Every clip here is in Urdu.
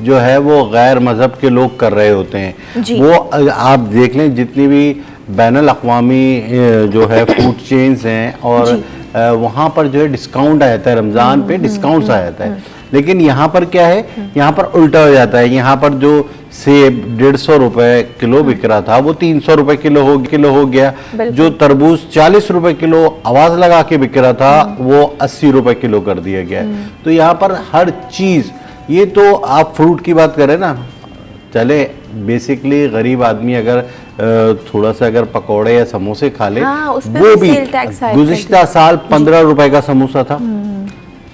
جو ہے وہ غیر مذہب کے لوگ کر رہے ہوتے ہیں. وہ آپ دیکھ لیں جتنی بھی بین الاقوامی جو ہے فوڈ چینز ہیں اور وہاں پر جو ہے ڈسکاؤنٹ آ جاتا ہے, رمضان پہ ڈسکاؤنٹس آ جاتا ہے, لیکن یہاں پر کیا ہے, یہاں پر الٹا ہو جاتا ہے. یہاں پر جو سیب 150 روپے کلو بک رہا تھا وہ 300 روپے کلو ہو گیا. جو تربوز 40 روپے کلو آواز لگا کے بک رہا تھا وہ 80 روپے کلو کر دیا گیا. تو یہاں پر ہر چیز, یہ تو آپ فروٹ کی بات کریں نا, چلے بیسکلی غریب آدمی اگر تھوڑا سا اگر پکوڑے یا سموسے کھا لے, وہ بھی گزشتہ سال 15 روپے کا سموسہ تھا,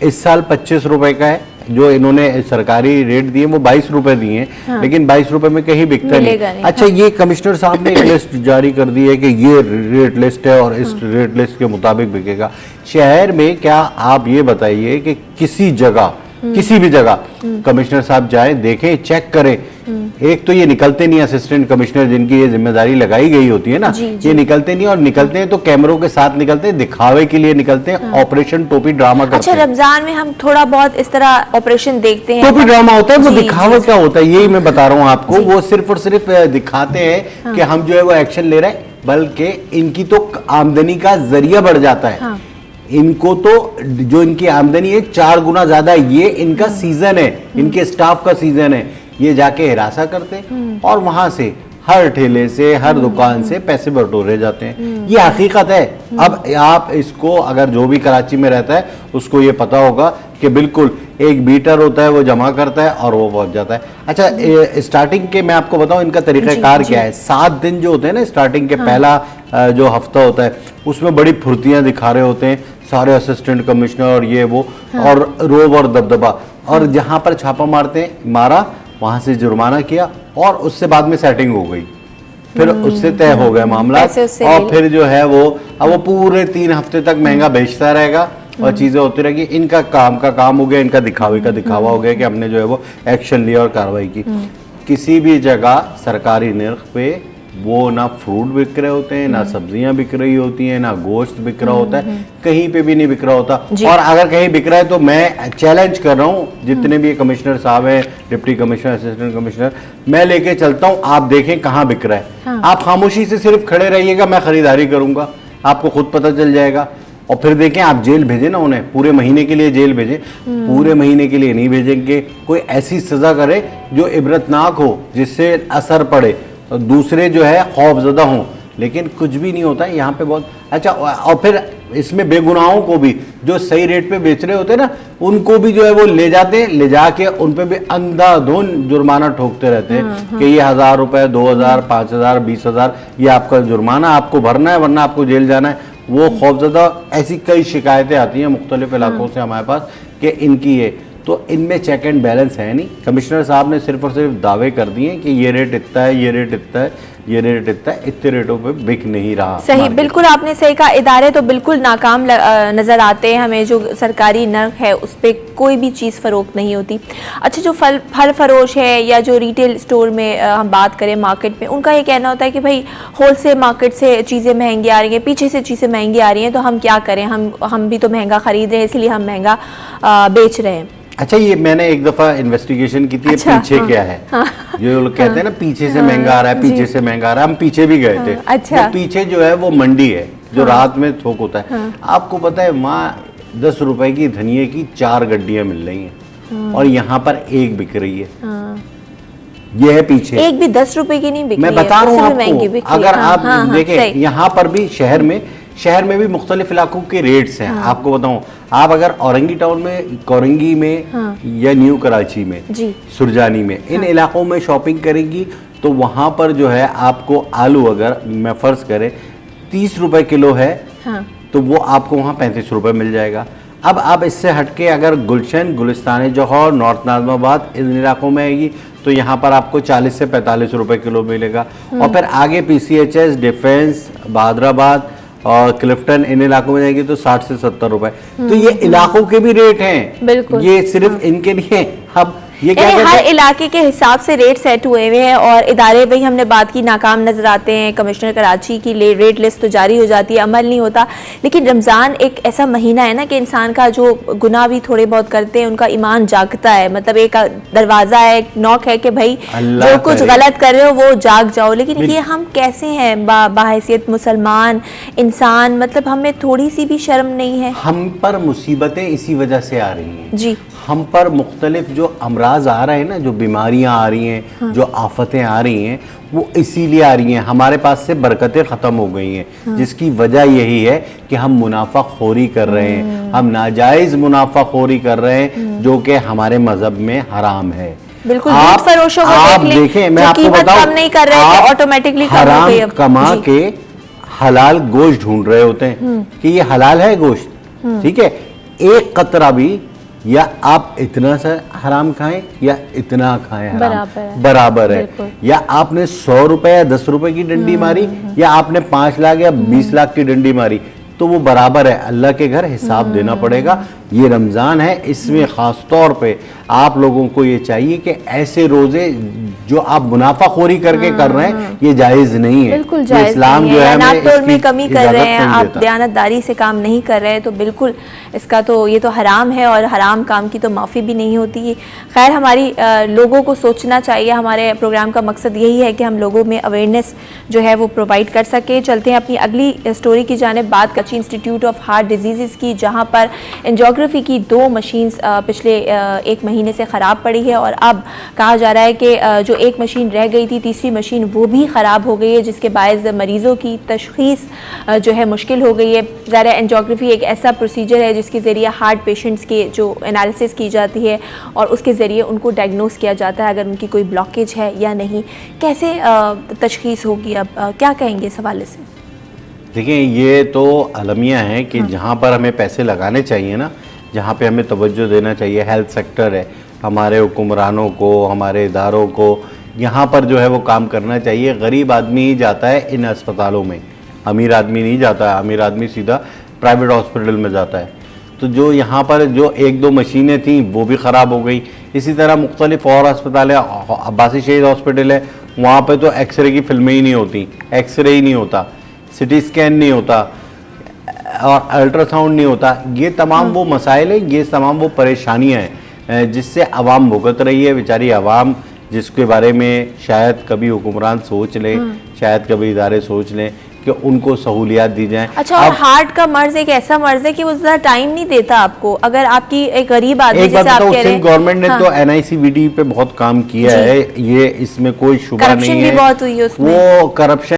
اس سال 25 روپے کا ہے. جو انہوں نے سرکاری ریٹ دیے وہ 22 روپے دیے ہیں, لیکن 22 روپے میں کہیں بکتا نہیں. اچھا, یہ کمشنر صاحب نے ایک لسٹ جاری کر دی ہے کہ یہ ریٹ لسٹ ہے اور اس ریٹ لسٹ کے مطابق بکے گا. شہر میں کیا آپ یہ بتائیے کہ کسی جگہ, کسی بھی جگہ کمشنر صاحب جائیں, دیکھیں, چیک کریں, ایک تو یہ نکلتے نہیں اسسٹنٹ کمشنر جن کی یہ ذمہ داری لگائی گئی ہوتی ہے نا, یہ نکلتے نہیں, اور نکلتے ہیں تو کیمروں کے ساتھ نکلتے ہیں, دکھاوے کے لیے نکلتے ہیں, آپریشن ٹوپی ڈرامہ کرتے ہیں. اچھا, رمضان میں ہم تھوڑا بہت اس طرح آپریشن دیکھتے ہیں, ٹوپی ڈرامہ ہوتا ہے, وہ دکھاوا کیا ہوتا ہے یہی میں بتا رہا ہوں آپ کو. وہ صرف اور صرف دکھاتے ہیں کہ ہم جو ہے وہ ایکشن لے رہے ہیں, بلکہ ان کی تو آمدنی کا ذریعہ بڑھ جاتا ہے. ان کو تو جو ان کی آمدنی ہے 4 گنا زیادہ, یہ ان کا سیزن ہے, ان کے اسٹاف کا سیزن ہے. یہ جا کے ہراساں کرتے اور وہاں سے ہر ٹھیلے سے, ہر دکان سے پیسے بٹورے جاتے ہیں. یہ حقیقت ہے. اب آپ اس کو, اگر جو بھی کراچی میں رہتا ہے اس کو یہ پتا ہوگا کہ بالکل ایک بیٹر ہوتا ہے, وہ جمع کرتا ہے اور وہ پہنچ جاتا ہے. اچھا, اسٹارٹنگ کے میں آپ کو بتاؤں ان کا طریقہ کار کیا ہے. 7 دن جو ہوتے ہیں نا اسٹارٹنگ کے, پہلا جو ہفتہ ہوتا ہے اس میں بڑی پھرتیاں دکھا رہے ہوتے ہیں سارے اسسٹنٹ کمشنر اور یہ وہ, اور روب اور دبدبا, اور جہاں پر چھاپا مارتے ہیں مارا, وہاں سے جرمانہ کیا, اور اس سے بعد میں سیٹنگ ہو گئی, پھر اس سے طے ہو گئے معاملات, اور پھر جو ہے وہ اب وہ پورے 3 ہفتے تک مہنگا بیچتا رہے گا اور چیزیں ہوتی رہے گی. ان کا کام ہو گیا, ان کا دکھاوے کا دکھاوا ہو گیا کہ ہم نے جو ہے وہ ایکشن لیا اور کارروائی کی. کسی بھی جگہ سرکاری نرخ پہ وہ نہ فروٹ بک رہے ہوتے ہیں, نہ سبزیاں بک رہی ہوتی ہیں, نہ گوشت بک رہا ہوتا ہے, کہیں پہ بھی نہیں بک رہا ہوتا. اور اگر کہیں بک رہا ہے تو میں چیلنج کر رہا ہوں جتنے بھی کمشنر صاحب ہیں, ڈپٹی کمشنر, اسسٹنٹ کمشنر, میں لے کے چلتا ہوں, آپ دیکھیں کہاں بک رہا ہے. آپ خاموشی سے صرف کھڑے رہیے گا, میں خریداری کروں گا, آپ کو خود پتہ چل جائے گا. اور پھر دیکھیں, آپ جیل بھیجیں نا انہیں, پورے مہینے کے لیے جیل بھیجیں, پورے مہینے کے لیے نہیں بھیجیں گے. کوئی ایسی سزا کرے جو عبرتناک ہو, جس سے اثر پڑے, دوسرے جو ہے خوف زدہ ہوں. لیکن کچھ بھی نہیں ہوتا ہے یہاں پہ بہت. اچھا, اور پھر اس میں بے گناہوں کو بھی جو صحیح ریٹ پہ بیچ رہے ہوتے ہیں نا, ان کو بھی جو ہے وہ لے جاتے ہیں, لے جا کے ان پہ بھی اندھا دھند جرمانہ ٹھوکتے رہتے ہیں کہ یہ 1000 روپے, 2000, 5000, 20000 یہ آپ کا جرمانہ آپ کو بھرنا ہے, ورنہ آپ کو جیل جانا ہے. وہ خوفزدہ, ایسی کئی شکایتیں آتی ہیں مختلف علاقوں سے ہمارے پاس کہ ان کی یہ, تو ان میں چیک اینڈ بیلنس ہے نہیں. کمشنر صاحب نے صرف اور صرف دعوے کر دیے کہ یہ ریٹ اتنا ہے, یہ ریٹ اتنا ہے, یہ ریٹ اتنا ہے, اتنے ریٹوں پہ بک نہیں رہا. صحیح, بالکل آپ نے صحیح کہا. ادارے تو بالکل ناکام نظر آتے ہیں ہمیں. جو سرکاری نرخ ہے اس پہ کوئی بھی چیز فروخت نہیں ہوتی. اچھا, جو پھل فروش ہے یا جو ریٹیل سٹور میں ہم بات کریں مارکیٹ میں, ان کا یہ کہنا ہوتا ہے کہ بھائی ہول سیل مارکیٹ سے چیزیں مہنگی آ رہی ہیں, پیچھے سے چیزیں مہنگی آ رہی ہیں, تو ہم کیا کریں, ہم بھی تو مہنگا خرید رہے ہیں, اس لیے ہم مہنگا بیچ رہے ہیں. اچھا, یہ میں نے ایک دفعہ انویسٹیگیشن کی تھی, پیچھے کیا ہے, جو لوگ کہتے ہیں نا پیچھے سے مہنگا آ رہا ہے, پیچھے سے مہنگا آ رہا ہے. ہم پیچھے بھی گئے تھے. وہ پیچھے جو ہے وہ منڈی ہے جو رات میں تھوک ہوتا ہے. آپ کو پتا ہے وہاں 10 روپے کی دھنیے کی 4 گڈیاں مل رہی ہیں, اور یہاں پر ایک بک رہی ہے. یہ ہے پیچھے, ایک بھی 10 روپے کی نہیں بک رہی ہے. میں بتا رہا ہوں آپ کو, اگر آپ دیکھیں یہاں پر بھی شہر میں بھی مختلف علاقوں کے ریٹس ہیں. آپ کو بتاؤں, آپ اگر اورنگی ٹاؤن میں, کورنگی میں یا نیو کراچی میں, سرجانی میں, ان علاقوں میں شاپنگ کریں گی تو وہاں پر جو ہے آپ کو آلو اگر میں فرض کریں 30 روپے کلو ہے, تو وہ آپ کو وہاں 35 روپے مل جائے گا. اب آپ اس سے ہٹ کے اگر گلشن, گلستان جوہر, نارتھ ناظم آباد ان علاقوں میں آئے گی تو یہاں پر آپ کو 40 سے 45 روپے کلو ملے گا. اور پھر آگے PCHS, ڈیفینس, بہادر آباد اور کلفٹن ان علاقوں میں جائے گی تو 60 سے 70 روپے. تو یہ علاقوں کے بھی ریٹ ہیں, یہ صرف ان کے لیے. اب یعنی ہر علاقے کے حساب سے ریٹ سیٹ ہوئے ہوئے ہیں اور ادارے وہی ہم نے بات کی ناکام نظر آتے ہیں. کمشنر کراچی کی ریٹ لسٹ تو جاری ہو جاتی ہے, عمل نہیں ہوتا. لیکن رمضان ایک ایسا مہینہ ہے نا کہ انسان کا جو گناہ بھی تھوڑے بہت کرتے ہیں ان کا ایمان جاگتا ہے. مطلب ایک دروازہ ہے, ایک نوک ہے کہ بھائی جو کچھ غلط کر رہے ہو وہ جاگ جاؤ. لیکن یہ ہم کیسے ہیں بحیثیت مسلمان انسان, مطلب ہمیں تھوڑی سی بھی شرم نہیں ہے. ہم پر مصیبتیں اسی وجہ سے آ رہی ہیں جی, ہم پر مختلف جو امراض آ رہے ہیں نا, جو بیماریاں آ رہی ہیں, جو آفتیں آ رہی ہیں, وہ اسی لیے آ رہی ہیں. ہمارے پاس سے برکتیں ختم ہو گئی ہیں, جس کی وجہ یہی ہے کہ ہم منافع خوری کر رہے ہیں, ہم ناجائز منافع خوری کر رہے ہیں جو کہ ہمارے مذہب میں حرام ہے. بالکل, دودھ فروشوں کو دیکھیں, میں آپ کو بتاؤں, آٹومیٹکلی حرام کما کے حلال گوشت ڈھونڈ رہے ہوتے ہیں کہ یہ حلال ہے گوشت, ٹھیک ہے, ایک قطرہ بھی یا آپ اتنا سا حرام کھائیں یا اتنا کھائیں حرام برابر ہے. یا آپ نے 100 روپے یا 10 روپے کی ڈنڈی ماری یا آپ نے 5 لاکھ یا 20 لاکھ کی ڈنڈی ماری, تو وہ برابر ہے. اللہ کے گھر حساب دینا پڑے گا. یہ رمضان ہے, اس میں خاص طور پہ آپ لوگوں کو یہ چاہیے کہ ایسے روزے جو آپ منافع خوری کر کے کر رہے ہیں یہ جائز نہیں ہے. بالکل جائز اسلام جو ہے میں کمی کر رہے ہیں, آپ دیانتداری سے کام نہیں کر رہے, تو بالکل اس کا تو یہ تو حرام ہے اور حرام کام کی تو معافی بھی نہیں ہوتی. خیر, ہماری لوگوں کو سوچنا چاہیے. ہمارے پروگرام کا مقصد یہی ہے کہ ہم لوگوں میں اویئرنیس جو ہے وہ پرووائڈ کر سکیں. چلتے ہیں اپنی اگلی سٹوری کی جانب, بات Karachi institute of heart diseases کی, جہاں پر انجیوگرافی کی 2 مشینز پچھلے 1 مہینے سے خراب پڑی ہے, اور اب کہا جا رہا ہے کہ جو 1 مشین رہ گئی تھی, تیسری مشین وہ بھی خراب ہو گئی ہے, جس کے باعث مریضوں کی تشخیص جو ہے مشکل ہو گئی ہے. ظاہر انجیوگرافی ایک ایسا پروسیجر ہے جس کے ذریعے ہارٹ پیشنٹس کے جو انالیسس کی جاتی ہے اور اس کے ذریعے ان کو ڈائگنوز کیا جاتا ہے اگر ان کی کوئی بلاکیج ہے یا نہیں. کیسے تشخیص ہوگی, اب کیا کہیں گے اس حوالے سے؟ دیکھیں, یہ تو المیہ ہے کہ جہاں پر ہمیں پیسے لگانے چاہیے نا, جہاں پہ ہمیں توجہ دینا چاہیے, ہیلتھ سیکٹر ہے, ہمارے حکمرانوں کو, ہمارے اداروں کو یہاں پر جو ہے وہ کام کرنا چاہیے. غریب آدمی ہی جاتا ہے ان اسپتالوں میں, امیر آدمی نہیں جاتا ہے. امیر آدمی سیدھا پرائیویٹ ہاسپٹل میں جاتا ہے. تو جو یہاں پر جو 1-2 مشینیں تھیں وہ بھی خراب ہو گئی. اسی طرح مختلف اور اسپتال ہے, عباسی شہید ہاسپٹل ہے, وہاں پہ تو ایکس رے کی فلمیں ہی نہیں ہوتی, ایکس رے ہی نہیں ہوتا, سٹی اسکین نہیں ہوتا اور الٹرا ساؤنڈ نہیں ہوتا. یہ تمام وہ مسائل ہیں, یہ تمام وہ پریشانیاں ہیں جس سے عوام بھگت رہی ہے. بیچاری عوام جس کے بارے میں شاید کبھی حکمران سوچ لیں, شاید کبھی ادارے سوچ لیں کہ ان کو سہولیات دی جائیں. اچھا, اور ہارٹ کا مرض ایک ایسا مرض ہے کہ وہ زیادہ ٹائم نہیں دیتا آپ کو. اگر آپ کی ایک غریب آدمی جیسے آپ کہہ رہے ہیں, گورنمنٹ نے تو NICVD پہ بہت کام کیا ہے, یہ اس میں کوئی شبہ نہیں ہے. کرپشن بھی بہت ہوئی ہے اس میں. وہ کرپشن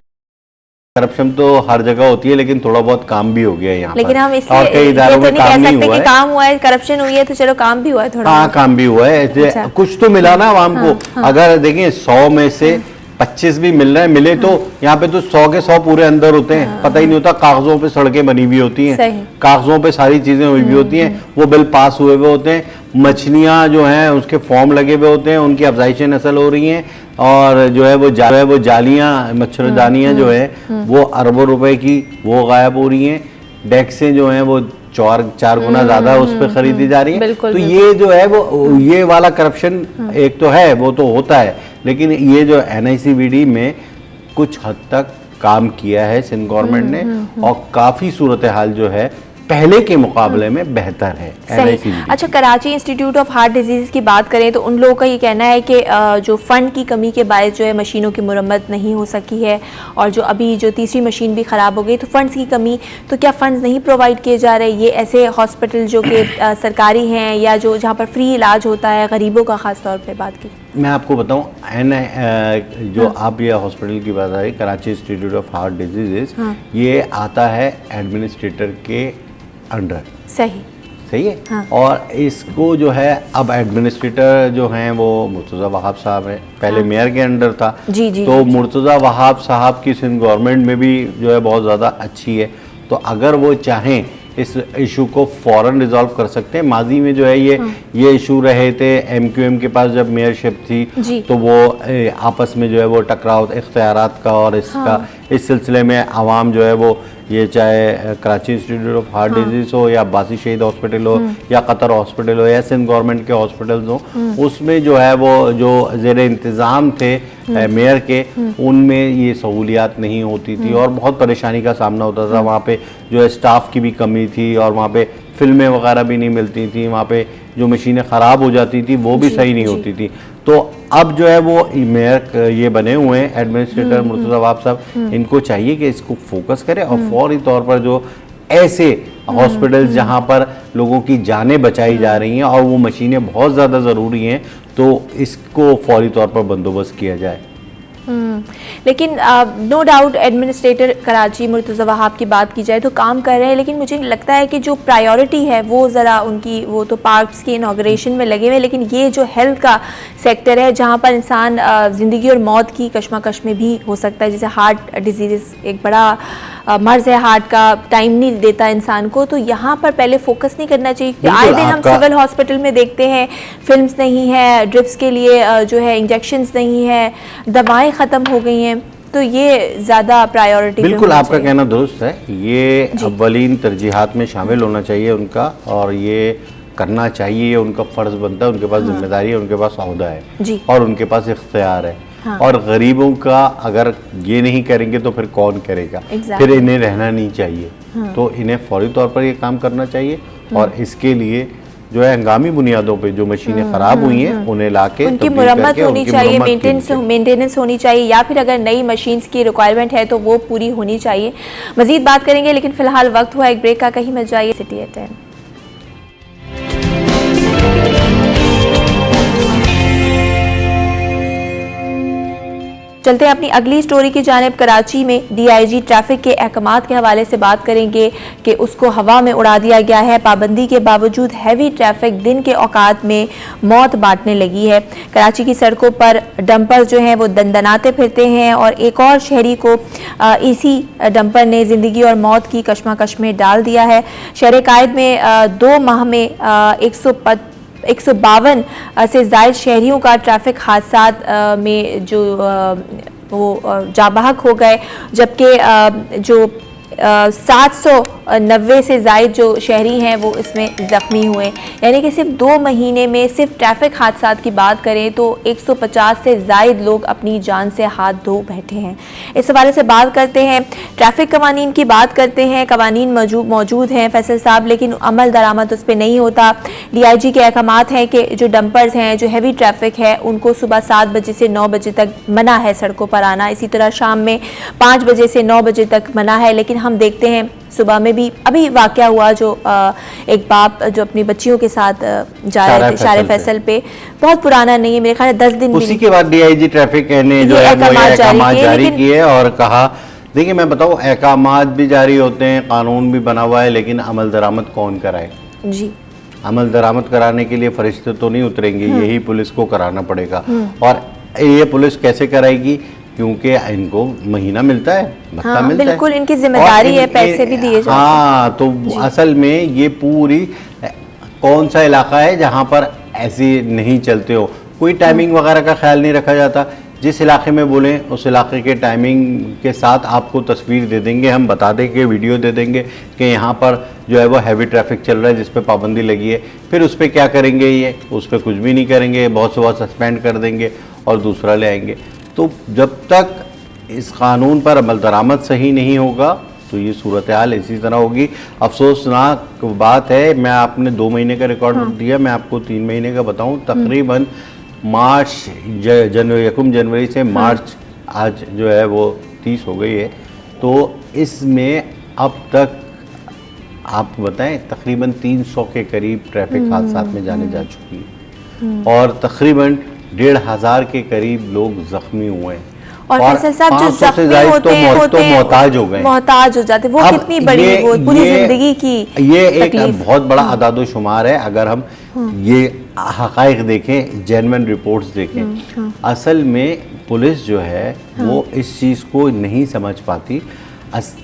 تو ہر جگہ ہوتی ہے, لیکن تھوڑا بہت کام بھی ہو گیا ہے یہاں پر. لیکن ہم اس لیے یہ تو نہیں کہہ سکتے کہ کام ہوا ہے, کرپشن ہوئی ہے تو چلو کام بھی ہوا ہے تھوڑا. ہاں, کام بھی ہوا ہے, کچھ تو ملا نا عوام کو. اگر دیکھیں 100 میں سے 25 بھی مل رہے ہیں, ملے تو یہاں پہ تو 100 کے 100 پورے اندر ہوتے ہیں. پتہ ہی نہیں ہوتا, کاغذوں پہ سڑکیں بنی ہوئی ہوتی ہیں, کاغذوں پہ ساری چیزیں ہوئی ہوئی ہوتی ہیں, وہ بل پاس ہوئے ہوئے ہوتے ہیں. مچھلیاں جو ہیں اس کے فارم لگے ہوئے ہوتے ہیں, ان کی افزائش نسل ہو رہی ہیں, اور جو ہے وہ جالیاں, مچھردانیاں جو ہیں وہ اربوں روپے کی وہ غائب ہو رہی ہیں. ڈیکسیں جو ہیں وہ 4 گنا زیادہ اس پہ خریدی جا رہی ہیں. تو یہ جو ہے وہ یہ والا کرپشن ایک تو ہے, وہ تو ہوتا ہے, لیکن یہ جو NICVD میں کچھ حد تک کام کیا ہے سندھ گورنمنٹ نے, اور کافی صورتحال جو ہے پہلے کے مقابلے میں بہتر ہے. اچھا, Karachi institute of heart disease کی بات کریں تو ان لوگوں کا یہ کہنا ہے کہ جو فنڈ کی کمی کے باعث جو ہے مشینوں کی مرمت نہیں ہو سکی ہے, اور جو ابھی جو تیسری مشین بھی خراب ہو گئی, تو فنڈز کی کمی, تو کیا فنڈز نہیں پرووائڈ کیے جا رہے؟ یہ ایسے ہاسپٹل جو کہ سرکاری ہیں یا جو جہاں پر فری علاج ہوتا ہے غریبوں کا, خاص طور پہ بات کی. میں آپ کو بتاؤں, جو آپ یہ ہاسپٹل کی بات آئی, Karachi institute of heart diseases, یہ آتا ہے ایڈمنسٹریٹر کے انڈر. صحیح ہے. اور اس کو جو ہے اب ایڈمنسٹریٹر جو ہیں وہ مرتضیٰ وہاب صاحب ہیں, پہلے میئر کے انڈر تھا. تو مرتضیٰ وہاب صاحب کی سندھ گورنمنٹ میں بھی جو ہے بہت زیادہ اچھی ہے, تو اگر وہ چاہیں اس ایشو کو فوراً ریزالو کر سکتے ہیں. ماضی میں جو ہے یہ ایشو رہے تھے, MQM کے پاس جب میئرشپ تھی تو وہ آپس میں جو ہے وہ ٹکراؤ اختیارات کا, اور اس سلسلے میں عوام جو ہے وہ یہ چاہے Karachi institute of heart disease ہو یا عباسی شہید ہاسپٹل ہو یا قطر ہاسپٹل ہو یا سندھ گورنمنٹ کے ہاسپٹلز ہوں، اس میں جو ہے وہ جو زیر انتظام تھے میئر کے، ان میں یہ سہولیات نہیں ہوتی تھی اور بہت پریشانی کا سامنا ہوتا تھا. وہاں پہ جو ہے اسٹاف کی بھی کمی تھی اور وہاں پہ فلمیں وغیرہ بھی نہیں ملتی تھیں، وہاں پہ جو مشینیں خراب ہو جاتی تھی وہ بھی صحیح نہیں ہوتی تھی. تو اب جو ہے وہ میئر یہ بنے ہوئے ہیں ایڈمنسٹریٹر مرتضی وہاب صاحب، ان کو چاہیے کہ اس کو فوکس کرے اور فوری طور پر جو ایسے ہاسپٹلز جہاں پر لوگوں کی جانیں بچائی جا رہی ہیں اور وہ مشینیں بہت زیادہ ضروری ہیں، تو اس کو فوری طور پر بندوبست کیا جائے. لیکن no doubt administrator Karachi Murtaza Wahab کی بات کی جائے تو کام کر رہے ہیں، لیکن مجھے لگتا ہے کہ جو پرائیورٹی ہے وہ ذرا ان کی، وہ تو پارکس کی انوگریشن میں لگے ہوئے، لیکن یہ جو ہیلتھ کا سیکٹر ہے جہاں پر انسان زندگی اور موت کی کشمکش میں بھی ہو سکتا ہے، جیسے ہارٹ ڈیزیز ایک بڑا مرض ہے ہارٹ کا، ٹائم نہیں دیتا انسان کو، تو یہاں پر پہلے فوکس نہیں کرنا چاہیے. آئے دن ہم سول ہاسپٹل میں دیکھتے ہیں فلمز نہیں ہے، ڈرپس کے لیے جو ہے انجیکشنز نہیں ہے، دوائیں ختم ہو گئی ہیں، تو یہ زیادہ پرائیورٹی. بالکل آپ کا کہنا درست ہے، یہ اولین ترجیحات میں شامل ہونا چاہیے ان کا، اور یہ کرنا چاہیے، ان کا فرض بنتا ہے، ان کے پاس ذمہ داری ہے، ان کے پاس عہدہ ہے اور ان کے پاس اختیار ہے. اور غریبوں کا اگر یہ نہیں کریں گے تو پھر کون کرے گا؟ پھر انہیں رہنا نہیں چاہیے. تو انہیں فوری طور پر یہ کام کرنا چاہیے اور اس کے لیے جو ہے ہنگامی بنیادوں پہ جو مشینیں خراب ہوئی ہیں انہیں لا کے ان کی مرمت ہونی چاہیے، مینٹیننس ہونی چاہیے، یا پھر اگر نئی مشینز کی ریکوائرمنٹ ہے تو وہ پوری ہونی چاہیے. مزید بات کریں گے، لیکن فی الحال وقت ہوا ایک بریک کا، کہیں مت جائیے. City at 10. چلتے ہیں اپنی اگلی سٹوری کی جانب. کراچی میں ڈی آئی جی ٹریفک کے احکامات کے حوالے سے بات کریں گے کہ اس کو ہوا میں اڑا دیا گیا ہے. پابندی کے باوجود ہیوی ٹریفک دن کے اوقات میں موت بانٹنے لگی ہے. کراچی کی سڑکوں پر ڈمپر جو ہیں وہ دندناتے پھرتے ہیں اور ایک اور شہری کو اسی ڈمپر نے زندگی اور موت کی کشمکش میں ڈال دیا ہے. شہر قائد میں 2 ماہ میں 152 سے زائد شہریوں کا ٹریفک حادثات میں جو وہ جاں بحق ہو گئے، جبکہ جو 790 سے زائد جو شہری ہیں وہ اس میں زخمی ہوئے. یعنی کہ صرف 2 مہینے میں صرف ٹریفک حادثات کی بات کریں تو 150 سے زائد لوگ اپنی جان سے ہاتھ دھو بیٹھے ہیں. اس حوالے سے بات کرتے ہیں، ٹریفک قوانین کی بات کرتے ہیں. قوانین موجود ہیں فیصل صاحب، لیکن عمل درآمد اس پہ نہیں ہوتا. ڈی آئی جی کے احکامات ہیں کہ جو ڈمپرز ہیں، جو ہیوی ٹریفک ہے، ان کو صبح 7 بجے سے 9 بجے تک منع ہے سڑکوں پر آنا. اسی طرح شام میں 5 بجے سے 9 بجے تک منع ہے. لیکن ہم دیکھتے ہیں صبح میں بھی ابھی واقعہ ہوا جو ایک باپ جو اپنی بچیوں کے ساتھ جا رہے تھے شارع فیصل پہ، بہت پرانا نہیں ہے، میرے خیال 10 دن اسی کے بعد ڈی آئی جی ٹریفک نے جو ہے وہ احکامات جاری کیے اور کہا، دیکھیں میں بتاؤں، احکامات بھی جاری ہوتے ہیں، قانون بھی بنا ہوا ہے، لیکن عمل درآمد کون کرائے؟ جی عمل درآمد کرانے کے لیے فرشتے تو نہیں اتریں گے، یہی پولیس کو کرانا پڑے گا. اور یہ پولیس کیسے کرائے گی؟ کیونکہ ان کو مہینہ ملتا ہے، بھتہ ملتا ہے، بالکل ان کی ذمہ داری ہے، پیسے بھی دیے جاتے ہیں. ہاں، تو اصل میں یہ پوری کون سا علاقہ ہے جہاں پر ایسی نہیں چلتے ہو، کوئی ٹائمنگ وغیرہ کا خیال نہیں رکھا جاتا. جس علاقے میں بولیں اس علاقے کے ٹائمنگ کے ساتھ آپ کو تصویر دے دیں گے، ہم بتا دیں گے، ویڈیو دے دیں گے کہ یہاں پر جو ہے وہ ہیوی ٹریفک چل رہا ہے جس پہ پابندی لگی ہے. پھر اس پہ کیا کریں گے؟ یہ اس پہ کچھ بھی نہیں کریں گے، بہت سے بہت سسپینڈ کر دیں گے اور دوسرا لے آئیں گے. تو جب تک اس قانون پر عمل درآمد صحیح نہیں ہوگا تو یہ صورتحال اسی طرح ہوگی. افسوسناک بات ہے، میں آپ نے 2 مہینے کا ریکارڈ دیا، میں آپ کو 3 مہینے کا بتاؤں. تقریباً مارچ 1 جنوری سے مارچ آج جو ہے وہ 30 ہو گئی ہے، تو اس میں اب تک آپ بتائیں تقریباً 300 کے قریب ٹریفک حادثات میں جانے جا چکی ہے اور تقریباً 1,500 کے قریب لوگ زخمی ہوئے ہیں. اور فیصل صاحب جو زخمی ہوتے ہیں محتاج ہو گئے، محتاج ہو جاتے ہیں، وہ کتنی بڑی وہ پوری زندگی کی یہ ایک بہت بڑا اعداد و شمار ہے. اگر ہم یہ حقائق دیکھیں، جینوین رپورٹس دیکھیں، اصل میں پولیس جو ہے وہ اس چیز کو نہیں سمجھ پاتی.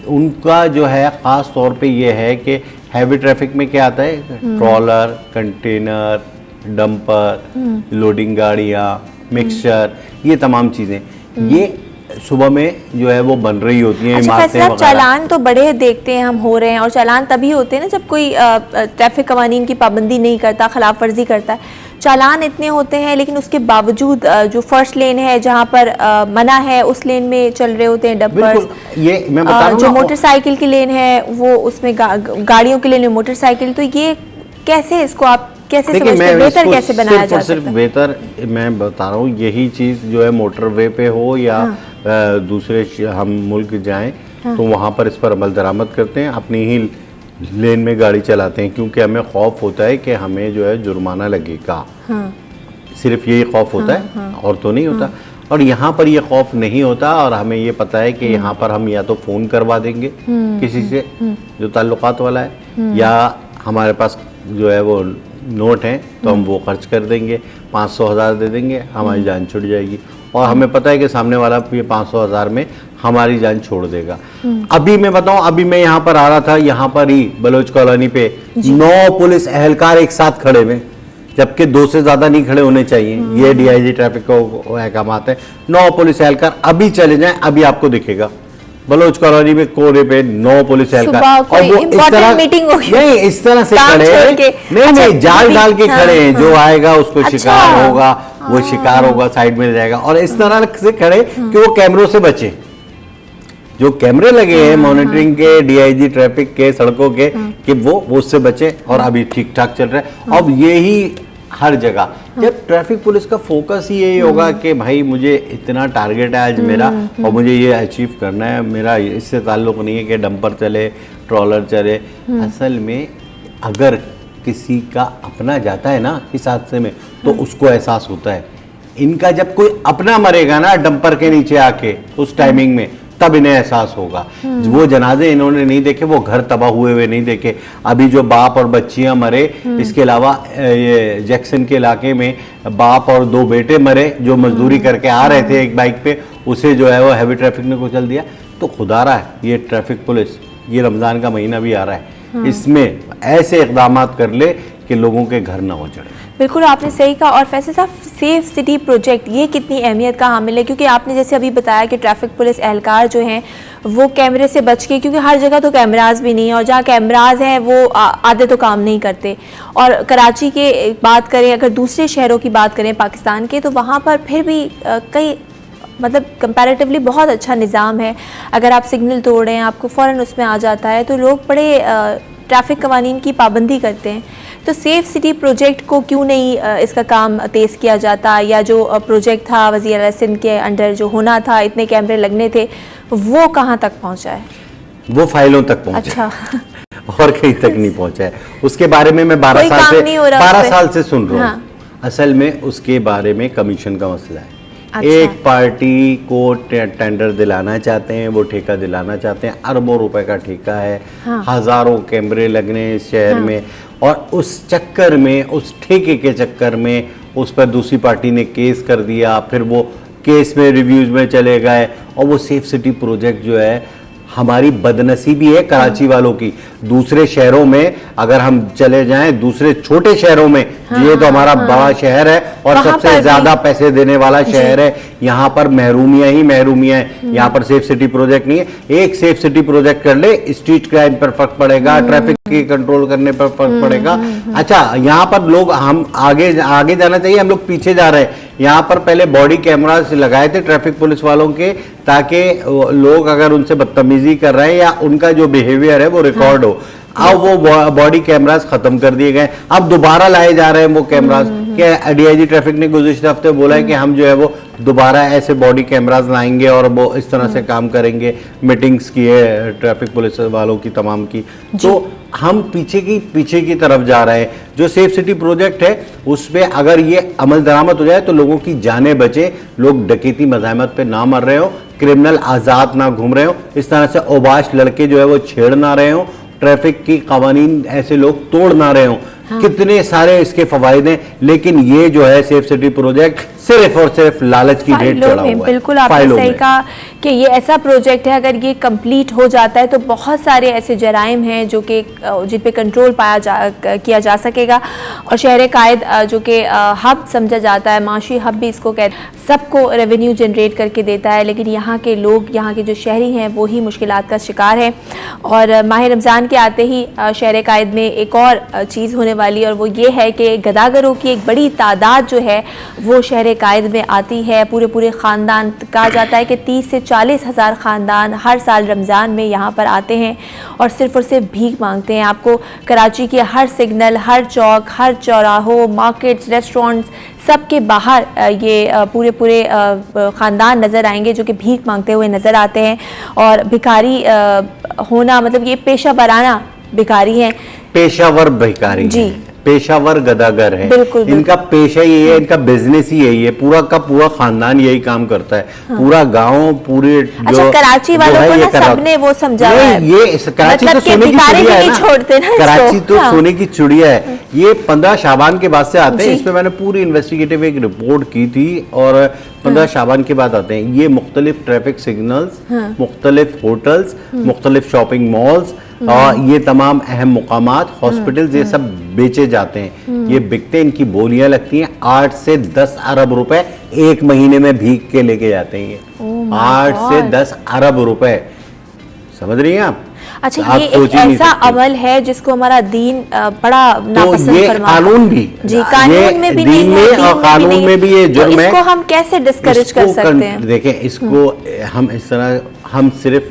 ان کا جو ہے خاص طور پہ یہ ہے کہ ہیوی ٹریفک میں کیا آتا ہے؟ ٹرالر، کنٹینر، ڈمپر، لوڈنگ گاڑیاں، مکسچر، یہ تمام چیزیں. یہ صبح میں جو ہے وہ بن رہی ہوتی ہیں عمارتیں صاحب، وغیرہ. چالان تو بڑے دیکھتے ہیں ہم ہو رہے ہیں، اور چالان تبھی ہوتے ہیں نا جب کوئی ٹریفک قوانین کی پابندی نہیں کرتا، خلاف ورزی کرتا ہے. چالان اتنے ہوتے ہیں لیکن اس کے باوجود جو فرسٹ لین ہے جہاں پر منع ہے اس لین میں چل رہے ہوتے ہیں ڈمپرز. یہ میں بتا رہا ہوں جو موٹر سائیکل کی لین ہے وہ اس میں گاڑیوں کے لین میں موٹر سائیکل. تو یہ کیسے، اس کو آپ کیسے سمجھتے ہیں، بہتر کیسے بنایا جا سکتا ہے؟ بہتر میں بتا رہا ہوں، یہی چیز جو ہے موٹر وے پہ ہو یا دوسرے ہم ملک جائیں تو وہاں پر اس پر عمل درآمد کرتے ہیں، اپنی ہی لین میں گاڑی چلاتے ہیں، کیونکہ ہمیں خوف ہوتا ہے کہ ہمیں جو ہے جرمانہ لگے گا. صرف یہی خوف ہوتا ہے اور تو نہیں ہوتا. اور یہاں پر یہ خوف نہیں ہوتا، اور ہمیں یہ پتا ہے کہ یہاں پر ہم یا تو فون کروا دیں گے کسی سے جو تعلقات والا ہے، یا ہمارے پاس جو ہے وہ نوٹ ہیں تو ہم وہ خرچ کر دیں گے، 500,000 دے دیں گے، ہماری جان چھٹ جائے گی. اور ہمیں پتہ ہے کہ سامنے والا یہ 500,000 میں ہماری جان چھوڑ دے گا. ابھی میں بتاؤں، ابھی میں یہاں پر آ رہا تھا، یہاں پر ہی بلوچ کالونی پہ 9 پولیس اہلکار ایک ساتھ کھڑے ہوئے، جبکہ 2 سے زیادہ نہیں کھڑے ہونے چاہیے. یہ ڈی آئی جی ٹریفک کو احکامات ہیں. 9 پولیس اہلکار ابھی چلے جائیں، ابھی آپ کو دکھے گا بلوچ کالونی میں کونے پہ 9 پولیس اہلکار. اور وہ اس طرح سے کھڑے ہیں، نہیں جال ڈال کے کھڑے ہیں، جو آئے گا اس کو شکار ہوگا، وہ شکار ہوگا، سائیڈ میں جائے گا. اور اس طرح سے کھڑے کہ وہ کیمروں سے بچے. جو کیمرے لگے ہیں مانیٹرنگ کے، ڈی آئی جی ٹریفک کے، سڑکوں کے، کہ وہ اس سے بچے. اور ابھی ٹھیک ٹھاک چل رہا ہے. اب یہی ہر جگہ جب ٹریفک پولیس کا فوکس ہی یہی ہوگا کہ بھائی مجھے اتنا ٹارگٹ ہے آج میرا، اور مجھے یہ اچیو کرنا ہے، میرا اس سے تعلق نہیں ہے کہ ڈمپر چلے، ٹرالر چلے. اصل میں اگر کسی کا اپنا جاتا ہے نا اس حادثے میں تو اس کو احساس ہوتا ہے. ان کا جب کوئی اپنا مرے گا نا ڈمپر کے نیچے آ کے اس ٹائمنگ میں، تب انہیں احساس ہوگا. وہ جنازے انہوں نے نہیں دیکھے، وہ گھر تباہ ہوئے ہوئے نہیں دیکھے. ابھی جو باپ اور بچیاں مرے، اس کے علاوہ یہ جیکسن کے علاقے میں باپ اور 2 بیٹے مرے جو مزدوری کر کے آ رہے تھے ایک بائک پہ، اسے جو ہے وہ ہیوی ٹریفک نے کچل دیا. تو خدا رہا ہے یہ ٹریفک پولیس، یہ رمضان کا مہینہ بھی آ رہا ہے، اس میں ایسے اقدامات کر لے کہ لوگوں کے گھر نہ ہو چڑھے. بالکل آپ نے صحیح کہا. اور فیصل صاحب، سیف سٹی پروجیکٹ یہ کتنی اہمیت کا حامل ہے؟ کیونکہ آپ نے جیسے ابھی بتایا کہ ٹریفک پولیس اہلکار جو ہیں وہ کیمرے سے بچ کے، کیونکہ ہر جگہ تو کیمراز بھی نہیں ہیں، اور جہاں کیمراز ہیں وہ آدھے تو کام نہیں کرتے. اور کراچی کے بات کریں، اگر دوسرے شہروں کی بات کریں پاکستان کے، تو وہاں پر پھر بھی کئی مطلب کمپیریٹیولی بہت اچھا نظام ہے. اگر آپ سگنل توڑ رہے ہیں آپ کو فوراً اس میں آ جاتا ہے، تو لوگ بڑے ٹریفک قوانین کی پابندی کرتے ہیں. تو سیف سٹی پروجیکٹ کو کیوں نہیں اس کا کام تیز کیا جاتا؟ یا جو پروجیکٹ تھا وزیر اعلیٰ سندھ کے انڈر جو ہونا تھا، اتنے کیمرے لگنے تھے، وہ کہاں تک پہنچا ہے؟ وہ فائلوں تک پہنچا اور کہیں تک نہیں پہنچا ہے. اس کے بارے میں 12 سال سے سن رہا ہوں. اصل میں اس کے بارے میں کمیشن کا مسئلہ ہے. ایک پارٹی کو ٹینڈر دلانا چاہتے ہیں، وہ ٹھیکہ دلانا چاہتے ہیں، اربوں روپے کا ٹھیکہ ہے، ہزاروں کیمرے لگنے اس شہر میں. اور اس چکر میں، اس ٹھیکے کے چکر میں اس پر دوسری پارٹی نے کیس کر دیا، پھر وہ کیس میں ریویوز میں چلے گئے. اور وہ سیف سٹی پروجیکٹ جو ہے، ہماری بدنصیبی ہے کراچی والوں کی. دوسرے شہروں میں اگر ہم چلے جائیں، دوسرے چھوٹے شہروں میں، یہ تو ہمارا بڑا شہر ہے اور سب سے زیادہ پیسے دینے والا شہر ہے، یہاں پر محرومیاں ہی محرومیاں ہیں. یہاں پر سیف سٹی پروجیکٹ نہیں ہے. ایک سیف سٹی پروجیکٹ کر لے، اسٹریٹ کرائم پر فرق پڑے گا، ٹریفک کی کنٹرول کرنے پر فرق پڑے گا. اچھا، یہاں پر لوگ ہم آگے جانا چاہیے، ہم لوگ پیچھے جا رہے ہیں. یہاں پر پہلے باڈی کیمراز لگائے تھے ٹریفک پولیس والوں کے، تاکہ لوگ اگر ان سے بدتمیزی کر رہے ہیں یا ان کا جو بیہیویئر ہے وہ ریکارڈ ہو. اب وہ باڈی کیمراز ختم کر دیے گئے، اب دوبارہ لائے جا رہے ہیں وہ کیمراز. کہ ڈی آئی جی ٹریفک نے گزشتہ ہفتے بولا ہے کہ ہم جو ہے وہ دوبارہ ایسے باڈی کیمراز لائیں گے اور وہ اس طرح سے کام کریں گے. میٹنگز کی ہے ٹریفک پولیس والوں کی تمام کی. تو ہم پیچھے کی طرف جا رہے ہیں. جو سیف سٹی پروجیکٹ ہے اس پہ اگر یہ عمل درآمد ہو جائے تو لوگوں کی جانیں بچیں، لوگ ڈکیتی مزاحمت پہ نہ مر رہے ہوں، کرمنل آزاد نہ گھوم رہے ہوں، اس طرح سے اوباش لڑکے جو ہے وہ چھیڑ نہ رہے ہوں، ٹریفک کی قوانین ایسے لوگ توڑ نہ رہے ہوں. کتنے سارے اس کے فوائد ہیں. لیکن یہ جو ہے سیف سٹی پروجیکٹ صرف اور صرف لالچ کی ریٹ چڑھا ہوا ہے. بالکل آپ نے صحیح کہا کہ یہ ایسا پروجیکٹ ہے، اگر یہ کمپلیٹ ہو جاتا ہے تو بہت سارے ایسے جرائم ہیں جو کہ جن پہ کنٹرول کیا جا سکے گا. اور شہر قائد جو کہ ہب سمجھا جاتا ہے، معاشی ہب بھی اس کو کہتے ہیں، سب کو ریونیو جنریٹ کر کے دیتا ہے، لیکن یہاں کے لوگ، یہاں کے جو شہری ہیں وہی مشکلات کا شکار ہیں. اور ماہ رمضان کے آتے ہی شہر قائد میں ایک اور چیز ہونے والی، اور وہ یہ ہے کہ گداگروں کی ایک بڑی تعداد جو ہے وہ شہر قائد میں آتی ہے. پورے خاندان، کہا جاتا ہے کہ 30 سے 40 ہزار خاندان ہر سال رمضان میں یہاں پر آتے ہیں اور صرف بھیک مانگتے ہیں. آپ کو کراچی کے ہر سگنل، ہر چوک، ہر چوراہوں، مارکیٹس، ریسٹورنٹس، سب کے باہر یہ پورے خاندان نظر آئیں گے جو کہ بھیک مانگتے ہوئے نظر آتے ہیں. اور بھکاری ہونا مطلب یہ پیشہ ورانہ بھکاری ہیں، پیشہ ور بھکاری جی، پیشہ ور گداگر ہے. ان کا پیشہ یہ ہے، ان کا بزنس ہی یہی ہے، پورا کا پورا خاندان یہی کام کرتا ہے. پورا گاؤں، پورے اچھا کراچی والوں کو نا سب نے وہ سمجھا ہوا ہے، یہ کراچی تو سونے کی چڑیا ہے نا، کراچی تو سونے کی چڑیا ہے. یہ 15 شعبان کے بعد سے آتے ہیں. اس میں نے پوری انویسٹیگیٹو ایک رپورٹ کی تھی، اور 15 شعبان کے بعد آتے ہیں. یہ مختلف ٹریفک سگنلز، مختلف ہوٹلز، مختلف شاپنگ مالز، اور یہ تمام اہم مقامات، ہاسپٹلز، یہ سب بیچے جاتے ہیں. یہ بکتے ہیں، ان کی بولیاں لگتی ہیں. 8 سے 10 ارب روپے ایک مہینے میں بھیک کے لے کے جاتے ہیں. یہ 8 سے 10 ارب روپے، سمجھ رہی ہیں آپ؟ اچھا یہ ایک ایسا عمل ہے جس کو ہمارا دین بڑا ناپسند فرماتا ہے. قانون بھی، جی قانون میں بھی نہیں ہے، اور قانون میں بھی یہ جرم ہے. اس کو ہم کیسے ڈسکریج کر سکتے ہیں؟ دیکھیں اس کو ہم اس طرح، ہم صرف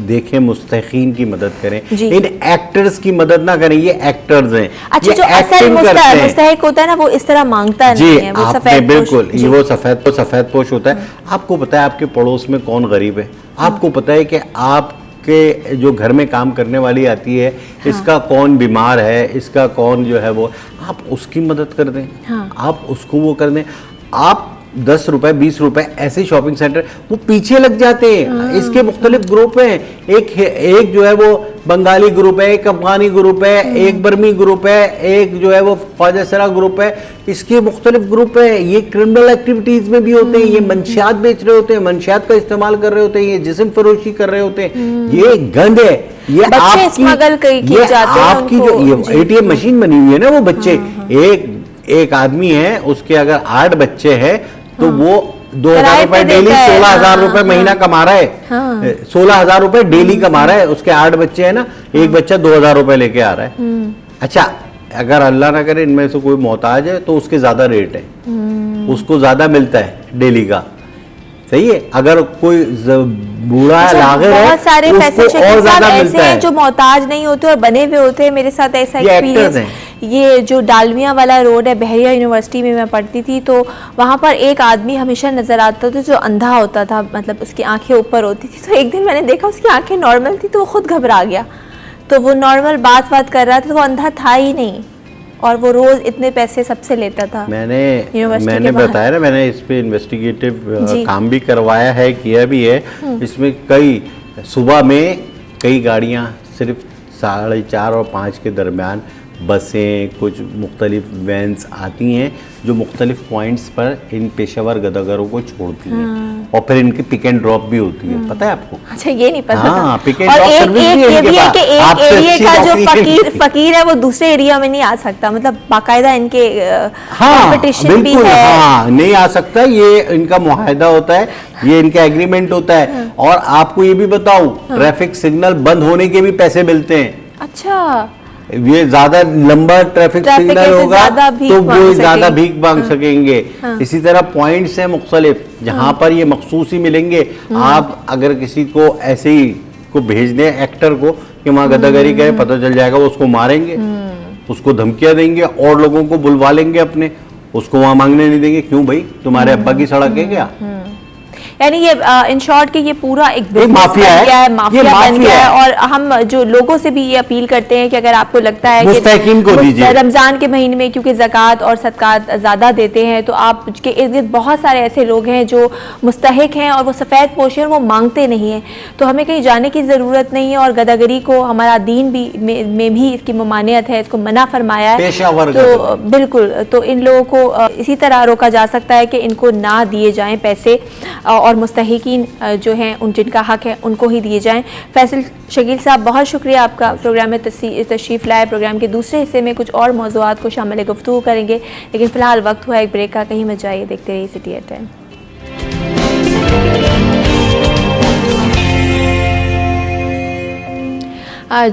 دیکھیں مستحقین کی مدد کریں، ان ایکٹرز کی مدد نہ کریں. یہ ایکٹرز ہیں. اچھا جو اصل مستحق ہوتا ہے نا وہ اس طرح مانگتا نہیں ہے، وہ سفید پوش. بالکل، وہ سفید پوش ہوتا ہے. آپ کو پتا ہے آپ کے پڑوس میں کون غریب ہے؟ آپ کو پتا ہے کہ آپ کے جو گھر میں کام کرنے والی آتی ہے، اس کا کون بیمار ہے، اس کا کون جو ہے وہ، آپ اس کی مدد کر دیں. آپ اس کو وہ کر دیں. آپ 10 روپے 20 روپے ایسے شاپنگ سینٹر وہ پیچھے لگ جاتے ہیں. اس کے مختلف گروپ ہیں. ایک جو ہے وہ بنگالی گروپ ہے، ایک افغانی گروپ ہے، ایک برمی گروپ ہے، ایک جو ہے وہ خواجہ سرا گروپ ہے. اس کے مختلف گروپ ہیں. یہ کرمنل ایکٹیویٹیز میں بھی ہوتے ہیں. یہ منشیات بیچ رہے ہوتے ہیں، منشیات کا استعمال کر رہے ہوتے ہیں، یہ جسم فروشی کر رہے ہوتے ہیں. یہ گند ہے. یہ آپ کی جو ATM مشین بنی ہوئی ہے نا، وہ بچے، ایک آدمی ہے، اس کے اگر 8 بچے ہیں تو وہ 2,000 روپے ڈیلی، 16,000 روپے مہینہ کما رہا ہے. 16,000 روپے ڈیلی کما رہا ہے. اس کے 8 بچے ہیں نا، ایک بچہ 2,000 روپے لے کے آ رہا ہے. اچھا اگر اللہ نہ کرے ان میں سے کوئی محتاج ہے تو اس کے زیادہ ریٹ ہے، اس کو زیادہ ملتا ہے ڈیلی کا. صحیح ہے. اگر کوئی بوڑھا لاغر ہے، بہت سارے پیسے اور زیادہ ایسے ہیں جو محتاج نہیں ہوتے اور بنے ہوئے ہوتے ہیں. میرے ساتھ ایسا ایکسپیرینس، یہ جو ڈالمیاں والا روڈ ہے، بحریہ یونیورسٹی میں میں پڑھتی تھی، تو وہاں پر ایک آدمی ہمیشہ نظر آتا تھا جو اندھا ہوتا تھا، مطلب اس کی آنکھیں اوپر ہوتی تھی. تو ایک دن میں نے دیکھا اس کی آنکھیں نارمل تھی تو وہ خود گھبرا گیا. تو وہ نارمل بات کر رہا تھا، تو وہ اندھا تھا ہی نہیں، اور وہ روز اتنے پیسے سب سے لیتا تھا. میں نے بتایا نا، میں نے اس پہ انویسٹیگیٹو کام بھی کروایا ہے، کیا بھی ہے. اس میں کئی صبح میں کئی گاڑیاں صرف 4:30 اور 5 کے درمیان، بسیں، کچھ مختلف وینز آتی ہیں جو مختلف پوائنٹس پر ان پیشہ ور گداگروں کو چھوڑتی ہیں، اور پھر ان کی پک اینڈ ڈراپ بھی ہوتی ہے. پتہ ہے آپ کو؟ اچھا یہ نہیں پتا. ہاں، پک اینڈ اور ڈراپ سروس بھی ہے ان کے پاس. ایک ایریا کا جو فقیر ہے وہ دوسرے ایریا میں نہیں آ سکتا، مطلب باقاعدہ ان کے کمپٹیشن بھی ہے. ہاں نہیں آ سکتا. یہ ان کا معاہدہ ہوتا ہے، یہ ان کا ایگریمنٹ ہوتا ہے. اور آپ کو یہ بھی بتاؤں، ٹریفک سگنل بند ہونے کے بھی پیسے ملتے ہیں. اچھا یہ زیادہ لمبا ٹریفک سگنل ہوگا تو وہ زیادہ بھیک مانگ سکیں گے. اسی طرح پوائنٹس ہیں مختلف جہاں پر یہ مخصوص ہی ملیں گے. آپ اگر کسی کو ایسے ہی کو بھیج دیں، ایکٹر کو کہ وہاں گداگری کرے، پتہ چل جائے گا وہ اس کو ماریں گے، اس کو دھمکیاں دیں گے، اور لوگوں کو بلوا لیں گے اپنے، اس کو وہاں مانگنے نہیں دیں گے. کیوں بھائی، تمہارے ابا کی سڑک ہے کیا؟ یعنی یہ ان شارٹ کہ یہ پورا ایک بزنس مافیا بن گیا ہے, مافیا بن مافیا گیا ہے. ہے. اور ہم جو لوگوں سے بھی یہ اپیل کرتے ہیں کہ اگر آپ کو لگتا ہے مستحقین کو دیجیے. رمضان کے مہینے میں کیونکہ زکوٰۃ اور صدقات زیادہ دیتے ہیں, تو آپ کے ارد گرد بہت سارے ایسے لوگ ہیں جو مستحق ہیں اور وہ سفید پوش ہیں اور وہ مانگتے نہیں ہیں, تو ہمیں کہیں جانے کی ضرورت نہیں ہے. اور گداگری کو ہمارا دین بھی میں بھی اس کی ممانعت ہے, اس کو منع فرمایا ہے. تو بالکل, تو ان لوگوں کو اسی طرح روکا جا سکتا ہے کہ ان کو نہ دیے جائیں پیسے, اور مستحقین جو ہیں ان جن کا حق ہے ان کو ہی دیے جائیں. فیصل شکیل صاحب, بہت شکریہ آپ کا, پروگرام میں تشریف لائے. پروگرام کے دوسرے حصے میں کچھ اور موضوعات کو شامل گفتگو کریں گے, لیکن فی الحال وقت ہوا ایک بریک کا. کہیں مت جائیے, دیکھتے رہیے سٹی ایٹ 10.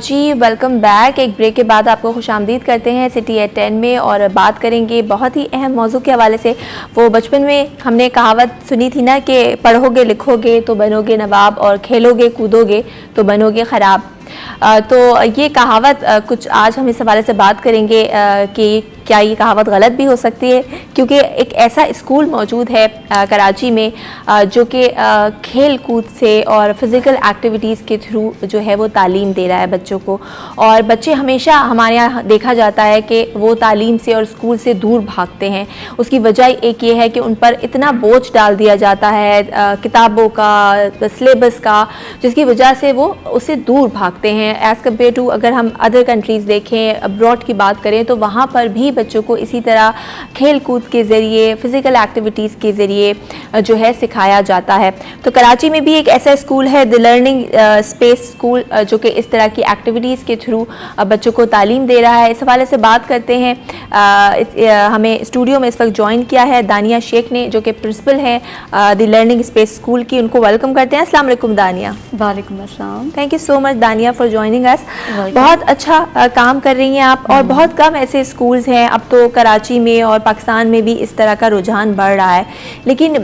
جی ویلکم بیک. ایک بریک کے بعد آپ کو خوش آمدید کرتے ہیں سٹی ایٹ 10 میں, اور بات کریں گے بہت ہی اہم موضوع کے حوالے سے. وہ بچپن میں ہم نے کہاوت سنی تھی نا کہ پڑھو گے لکھو گے تو بنو گے نواب, اور کھیلو گے کودو گے تو بنو گے خراب. تو یہ کہاوت کچھ آج ہم اس حوالے سے بات کریں گے کہ کیا یہ کہاوت غلط بھی ہو سکتی ہے, کیونکہ ایک ایسا اسکول موجود ہے کراچی میں جو کہ کھیل کود سے اور فزیکل ایکٹیویٹیز کے تھرو جو ہے وہ تعلیم دے رہا ہے بچوں کو. اور بچے ہمیشہ ہمارے یہاں دیکھا جاتا ہے کہ وہ تعلیم سے اور اسکول سے دور بھاگتے ہیں. اس کی وجہ ایک یہ ہے کہ ان پر اتنا بوجھ ڈال دیا جاتا ہے کتابوں کا, سلیبس کا, جس کی وجہ سے وہ اسے دور بھاگتے ہیں. ایز کمپیئر ٹو اگر ہم ادر کنٹریز دیکھیں, ابراڈ کی بات کریں, تو وہاں پر بھی بچوں کو اسی طرح کھیل کود کے ذریعے, فزیکل ایکٹیویٹیز کے ذریعے جو ہے سکھایا جاتا ہے. تو کراچی میں بھی ایک ایسا اسکول ہے, دی لرننگ اسپیس اسکول, جو کہ اس طرح کی ایکٹیویٹیز کے تھرو بچوں کو تعلیم دے رہا ہے. اس حوالے سے بات کرتے ہیں, ہمیں اسٹوڈیو میں اس وقت جوائن کیا ہے دانیہ شیخ نے, جو کہ پرنسپل ہیں دی لرننگ اسپیس اسکول کی. ان کو ویلکم کرتے ہیں. السلام علیکم دانیہ. وعلیکم السلام. Thank you so much Dania for joining us. بہت اچھا کام کر رہی ہیں آپ, اور بہت کم ایسے اسکولز ہیں اب تو کراچی میں اور پاکستان میں بھی اس طرح کا رجحان بڑھ رہا ہے, لیکن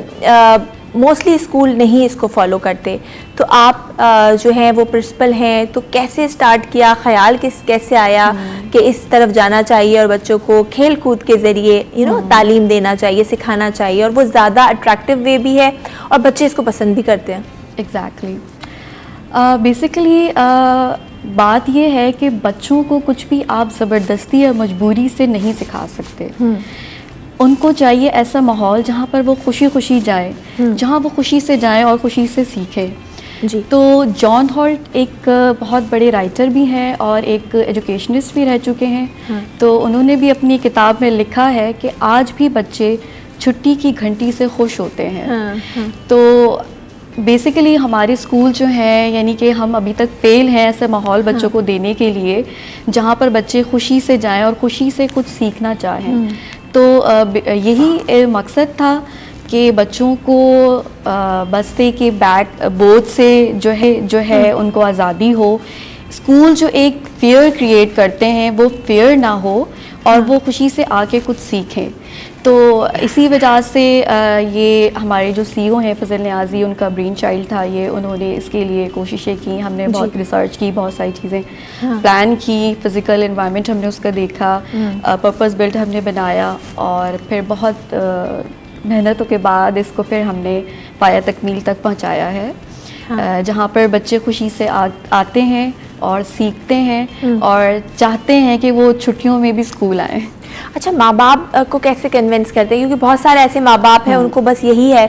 موسٹلی اسکول نہیں اس کو فالو کرتے. تو آپ جو ہیں وہ پرنسپل ہیں, تو کیسے سٹارٹ کیا, خیال کیسے آیا کہ اس طرف جانا چاہیے اور بچوں کو کھیل کود کے ذریعے تعلیم دینا چاہیے, سکھانا چاہیے, اور وہ زیادہ اٹریکٹیو وے بھی ہے اور بچے اس کو پسند بھی کرتے ہیں. ایگزیکٹلی. بیسیکلی بات یہ ہے کہ بچوں کو کچھ بھی آپ زبردستی یا مجبوری سے نہیں سکھا سکتے. ان کو چاہیے ایسا ماحول جہاں پر وہ خوشی خوشی جائیں, جہاں وہ خوشی سے جائیں اور خوشی سے سیکھیں. جی. تو جان ہالٹ ایک بہت بڑے رائٹر بھی ہیں اور ایک ایجوکیشنسٹ بھی رہ چکے ہیں. تو انہوں نے بھی اپنی کتاب میں لکھا ہے کہ آج بھی بچے چھٹی کی گھنٹی سے خوش ہوتے ہیں. تو بیسیکلی ہمارے اسکول جو ہیں, یعنی کہ ہم ابھی تک فیل ہیں ایسے ماحول بچوں کو دینے کے لیے جہاں پر بچے خوشی سے جائیں اور خوشی سے کچھ سیکھنا چاہیں. تو یہی مقصد تھا کہ بچوں کو بستے کے بوجھ سے جو ہے ان کو آزادی ہو. اسکول جو ایک فیئر کریٹ کرتے ہیں وہ فیئر نہ ہو اور وہ خوشی سے آ کے کچھ سیکھیں. تو اسی وجہ سے یہ ہمارے جو سی او ہیں فضل نیازی, ان کا برین چائلڈ تھا یہ. انہوں نے اس کے لیے کوششیں کی, ہم نے بہت ریسرچ کی, بہت ساری چیزیں پلان کی, فزیکل انوائرمنٹ ہم نے اس کا دیکھا, پرپز بلڈ ہم نے بنایا, اور پھر بہت محنتوں کے بعد اس کو پھر ہم نے پایہ تکمیل تک پہنچایا ہے, جہاں پر بچے خوشی سے آتے ہیں اور سیکھتے ہیں اور چاہتے ہیں کہ وہ چھٹیوں میں بھی اسکول آئیں. اچھا, ماں باپ کو کیسے کنونس کرتے ہیں, کیونکہ بہت سارے ایسے ماں باپ ہیں ان کو بس یہی ہے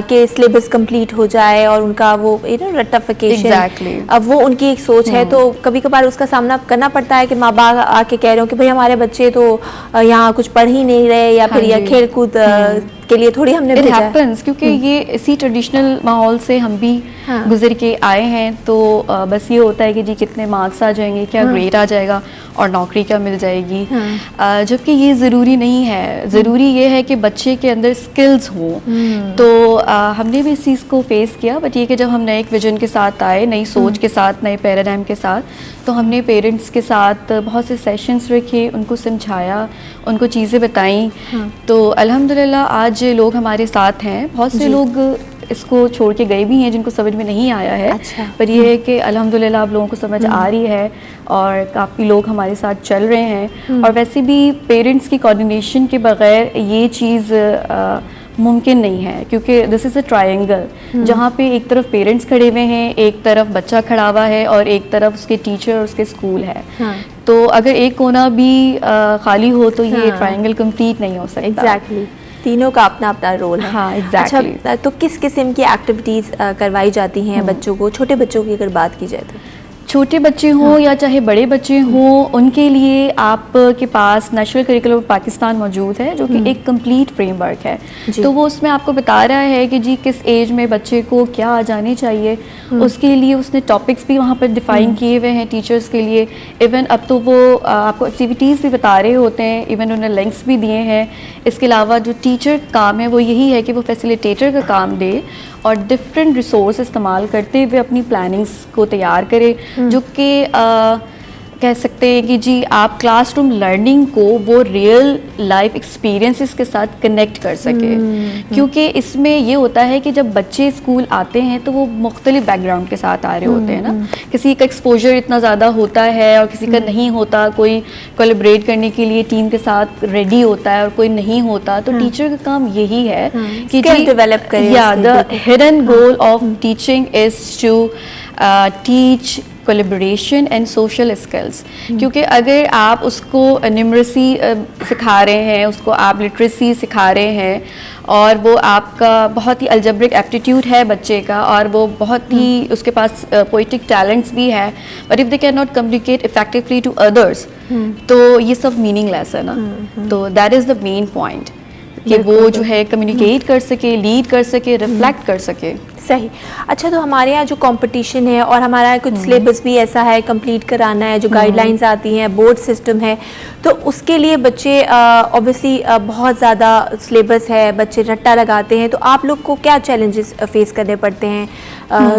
کہ سلیبس کمپلیٹ ہو جائے اور ان کا وہ رٹیفیکیشن, اب وہ ان کی ایک سوچ ہے. تو کبھی کبھار اس کا سامنا کرنا پڑتا ہے کہ ماں باپ آ کے کہہ رہے ہوں کہ بھائی ہمارے بچے تو یہاں کچھ پڑھ ہی نہیں رہے, یا پھر یہ کھیل کود کے لیے تھوڑی ہم نے اٹ ہیپنس, کیونکہ یہ اسی ٹریڈیشنل ماحول سے ہم بھی گزر کے آئے ہیں. تو بس یہ ہوتا ہے کہ جی کتنے مارکس آ جائیں گے, کیا گریڈ آ جائے گا اور نوکری کیا مل جائے گی, جبکہ یہ ضروری نہیں ہے. ضروری یہ ہے کہ بچے کے اندر اسکلز ہوں. تو ہم نے بھی اس چیز کو فیس کیا, بٹ یہ کہ جب ہم نئے ایک ویژن کے ساتھ آئے, نئی سوچ کے ساتھ, نئے پیراڈائم کے ساتھ, تو ہم نے پیرنٹس کے ساتھ بہت سے سیشنز رکھے, ان کو سمجھایا, ان کو چیزیں بتائیں. تو الحمدللہ آج لوگ ہمارے ساتھ ہیں. بہت سے لوگ اس کو چھوڑ کے گئے بھی ہیں جن کو سمجھ میں نہیں آیا ہے, پر یہ ہے کہ الحمدللہ اب لوگوں کو سمجھ آ رہی ہے اور کافی لوگ ہمارے ساتھ چل رہے ہیں. اور ویسے بھی پیرنٹس کی کوآرڈینیشن کے بغیر یہ چیز ممکن نہیں ہے، کیونکہ دس از اے ٹرائنگل جہاں پہ ایک طرف پیرنٹس کھڑے ہوئے ہیں، ایک طرف بچہ کھڑا ہوا ہے، اور ایک طرف اس کے ٹیچر اور اس کے اسکول ہے. تو اگر ایک کونا بھی خالی ہو تو یہ ٹرائنگل کمپلیٹ نہیں ہو سکتا. ایگزیکٹلی، تینوں کا اپنا اپنا رول ہے. ہاں ایگزیکٹلی. اچھا، تو کس قسم کی ایکٹیویٹیز کروائی جاتی ہیں بچوں کو؟ چھوٹے بچوں کی اگر بات کی جائے تو چھوٹے بچے ہوں یا چاہے بڑے بچے ہوں، ان کے لیے آپ کے پاس نیشنل کریکولم پاکستان موجود ہے، جو کہ ایک کمپلیٹ فریم ورک ہے. تو وہ اس میں آپ کو بتا رہا ہے کہ جی کس ایج میں بچے کو کیا آ جانے چاہیے. اس کے لیے اس نے ٹاپکس بھی وہاں پر ڈیفائن کیے ہوئے ہیں ٹیچرس کے لیے. ایون اب تو وہ آپ کو ایکٹیویٹیز بھی بتا رہے ہوتے ہیں، ایون انہیں لنکس بھی دیے ہیں. اس کے علاوہ جو ٹیچر کام ہے وہ یہی ہے کہ وہ فیسیلیٹیٹر کا کام دے اور ڈفرینٹ ریسورس استعمال کرتے ہوئے اپنی پلاننگس کو تیار کرے، جو کہ کہہ سکتے ہیں کہ جی آپ کلاس روم لرننگ کو وہ ریئل لائف ایکسپیرینسز کے ساتھ کنیکٹ کر سکے. کیونکہ اس میں یہ ہوتا ہے کہ جب بچے اسکول آتے ہیں تو وہ مختلف بیک گراؤنڈ کے ساتھ آ رہے ہوتے ہیں نا. کسی کا ایکسپوجر اتنا زیادہ ہوتا ہے اور کسی کا نہیں ہوتا. کوئی کولیبریٹ کرنے کے لیے ٹیم کے ساتھ ریڈی ہوتا ہے اور کوئی نہیں ہوتا. تو ٹیچر کا کام یہی ہے کہ جی ڈیولپ کرے. The hidden goal of teaching is to teach collaboration and social skills. کیونکہ اگر آپ اس کو نیومریسی سکھا رہے ہیں، اس کو آپ لٹریسی سکھا رہے ہیں، اور وہ آپ کا بہت ہی الجبرک ایپٹیٹیوڈ ہے بچے کا، اور وہ بہت ہی اس کے پاس پوئٹک ٹیلنٹس بھی ہے، but if they can not communicate effectively to others تو یہ سب میننگ لیس ہے نا. تو that is the main point کہ وہ جو ہے کمیونیکیٹ کر سکے، لیڈ کر سکے، ریفلیکٹ کر سکے. صحیح. اچھا، تو ہمارے یہاں جو کمپٹیشن ہے اور ہمارا کچھ سلیبس بھی ایسا ہے کمپلیٹ کرانا ہے، جو گائیڈ لائنز آتی ہیں، بورڈ سسٹم ہے، تو اس کے لیے بچے اوبیسلی بہت زیادہ سلیبس ہے، بچے رٹا لگاتے ہیں. تو آپ لوگ کو کیا چیلنجز فیس کرنے پڑتے ہیں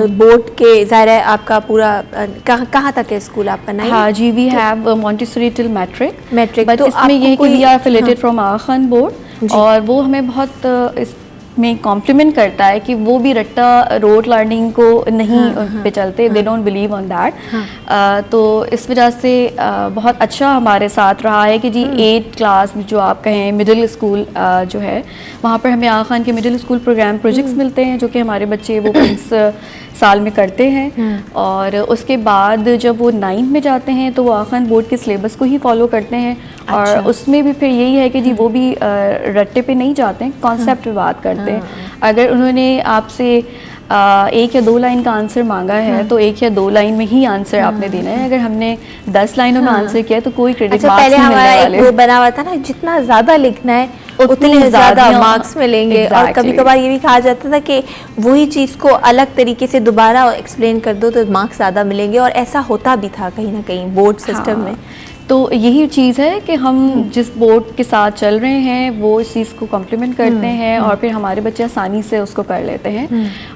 بورڈ کے؟ ظاہر ہے آپ کا پورا کہاں تک ہے اسکول آپ کا؟ نہیں. ہاں جی، we have Montessori till matric. But اس میں یہ کہ we are affiliated from Aga Khan board, اور وہ ہمیں بہت اس میں کمپلیمنٹ کرتا ہے کہ وہ بھی رٹا روٹ لرننگ کو نہیں پہ چلتے. They don't believe on that. تو اس وجہ سے بہت اچھا ہمارے ساتھ رہا ہے کہ جی 8 کلاس جو آپ کہیں مڈل اسکول جو ہے، وہاں پر ہمیں آغا خان کے مڈل اسکول پروگرام پروجیکٹس ملتے ہیں، جو کہ ہمارے بچے وہ 5 سال میں کرتے ہیں. اور اس کے بعد جب وہ 9th میں جاتے ہیں تو وہ آغا خان بورڈ کے سلیبس کو ہی فالو کرتے ہیں. اور اس میں بھی پھر یہی ہے کہ جی وہ بھی رٹے پہ نہیں جاتے ہیں، کانسیپٹ پہ بات کرتے ہیں. اگر انہوں نے آپ سے 1 یا 2 لائن کا آنسر مانگا ہے تو 1 یا 2 لائن میں ہی آنسر آپ نے دینا ہے. اگر ہم نے 10 لائنوں میں آنسر کیا تو کوئی کریڈٹ مارکس نہیں ملنے والے. پہلے ہمارا ایک بنا ہوا تھا نا، جتنا زیادہ لکھنا ہے اتنے زیادہ مارکس ملیں گے. اور کبھی کبھار یہ بھی کہا جاتا تھا کہ وہی چیز کو الگ طریقے سے دوبارہ ایکسپلین کر دو تو مارکس زیادہ ملیں گے، اور ایسا ہوتا بھی تھا کہیں نہ کہیں بورڈ سسٹم میں. تو یہی چیز ہے کہ ہم جس بورڈ کے ساتھ چل رہے ہیں وہ اس چیز کو کمپلیمنٹ کرتے ہیں، اور پھر ہمارے بچے آسانی سے اس کو کر لیتے ہیں.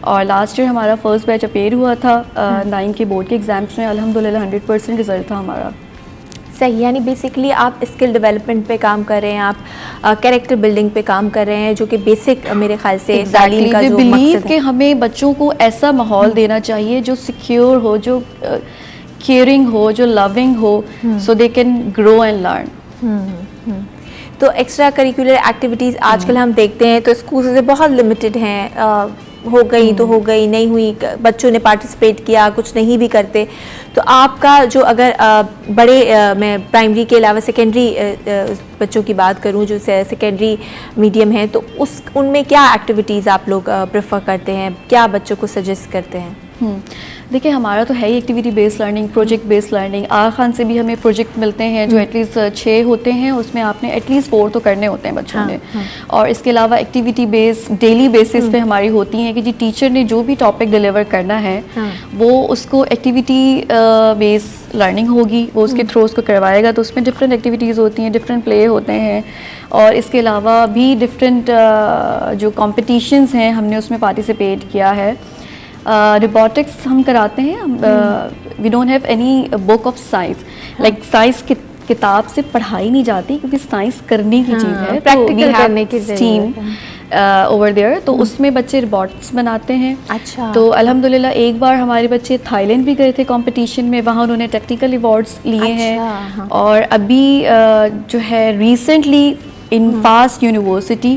اور لاسٹ ایئر ہمارا فرسٹ بیچ اپیئر ہوا تھا 9 کے بورڈ کے ایگزامس میں. الحمدللہ 100% رزلٹ تھا ہمارا. صحیح. یعنی بیسکلی آپ اسکل ڈیولپمنٹ پہ کام کر رہے ہیں، آپ کیریکٹر بلڈنگ پہ کام کر رہے ہیں، جو کہ بیسک میرے خیال سے تعلیم کا جو مقصد ہے. کہ ہمیں بچوں کو ایسا ماحول دینا چاہیے جو سیکیور ہو، جو کیئرنگ ہو، جو لونگ ہو، so they can grow and learn. تو ایکسٹرا کریکولر ایکٹیویٹیز آج کل ہم دیکھتے ہیں تو اسکول سے بہت لمیٹڈ ہیں. ہو گئی تو ہو گئی، نہیں ہوئی بچوں نے پارٹیسپیٹ کیا، کچھ نہیں بھی کرتے. تو آپ کا جو اگر بڑے میں پرائمری کے علاوہ سیکنڈری بچوں کی بات کروں جو سیکنڈری میڈیم ہیں، تو ان میں کیا ایکٹیویٹیز آپ لوگ پریفر کرتے ہیں، کیا بچوں کو سجیسٹ کرتے ہیں؟ دیکھیں ہمارا تو ہے ہی ایکٹیویٹی بیس لرننگ، پروجیکٹ بیس لرننگ. آغا خان سے بھی ہمیں پروجیکٹ ملتے ہیں جو ایٹ لیسٹ 6 ہوتے ہیں، اس میں آپ نے ایٹ لیسٹ 4 تو کرنے ہوتے ہیں بچوں نے. اور اس کے علاوہ ایکٹیویٹی بیس ڈیلی بیسس پہ ہماری ہوتی ہیں کہ جی ٹیچر نے جو بھی ٹاپک ڈیلیور کرنا ہے وہ اس کو ایکٹیویٹی بیس لرننگ ہوگی، وہ اس کے تھرو اس کو کروائے گا. تو اس میں ڈفرینٹ ایکٹیویٹیز ہوتی ہیں، ڈفرینٹ پلے ہوتے ہیں، اور اس کے علاوہ بھی ڈفرینٹ جو کمپٹیشنز ہیں ہم نے اس میں پارٹیسپیٹ کیا ہے. روبوٹکس ہم کراتے ہیں. We don't have any book of science, like science کتاب سے پڑھائی نہیں جاتی کیونکہ سائنس کرنے کی چیز ہے، پریکٹیکل کرنے کی ٹیم اوور دیئر. تو اس میں بچے روبوٹس بناتے ہیں. اچھا. تو الحمدللہ ایک بار ہمارے بچے تھائی لینڈ بھی گئے تھے کمپٹیشن میں، وہاں انہوں نے ٹیکنیکل ایوارڈس لیے ہیں. اور ابھی جو ہے recently in fast university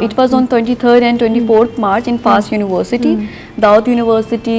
it was on 23rd and 24th March in Fast University, Dawood University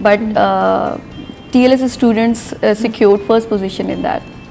but TLS students secured first position in that.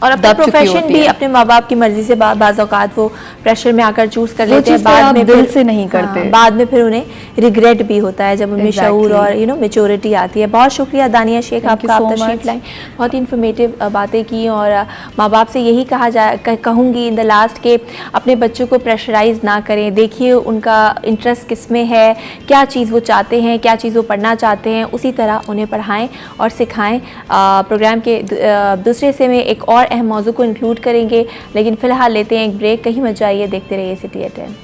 اور اپنا پروفیشن بھی اپنے ماں باپ کی مرضی سے بعض اوقات وہ پریشر میں آ کر چوز کر لیتے ہیں, بعد میں دل سے نہیں کرتے, بعد میں پھر انہیں ریگریٹ بھی ہوتا ہے جب ان میں شعور اور میچورٹی آتی ہے. بہت شکریہ دانیہ شیخ آپ کا, آپ تشریف لائیں, بہت ہی انفارمیٹیو باتیں کی. اور ماں باپ سے یہی کہوں گی ان دا لاسٹ کہ اپنے بچوں کو پریشرائز نہ کریں, دیکھیے ان کا انٹرسٹ کس میں ہے, کیا چیز وہ چاہتے ہیں, کیا چیز وہ پڑھنا چاہتے ہیں, اسی طرح انہیں پڑھائیں اور سکھائیں. پروگرام کے دوسرے حصے میں ایک اور اہم موضوع کو انکلوڈ کریں گے, لیکن فی الحال لیتے ہیں ایک بریک. کہیں مت جائیے, دیکھتے رہیے سٹی ایٹ 10.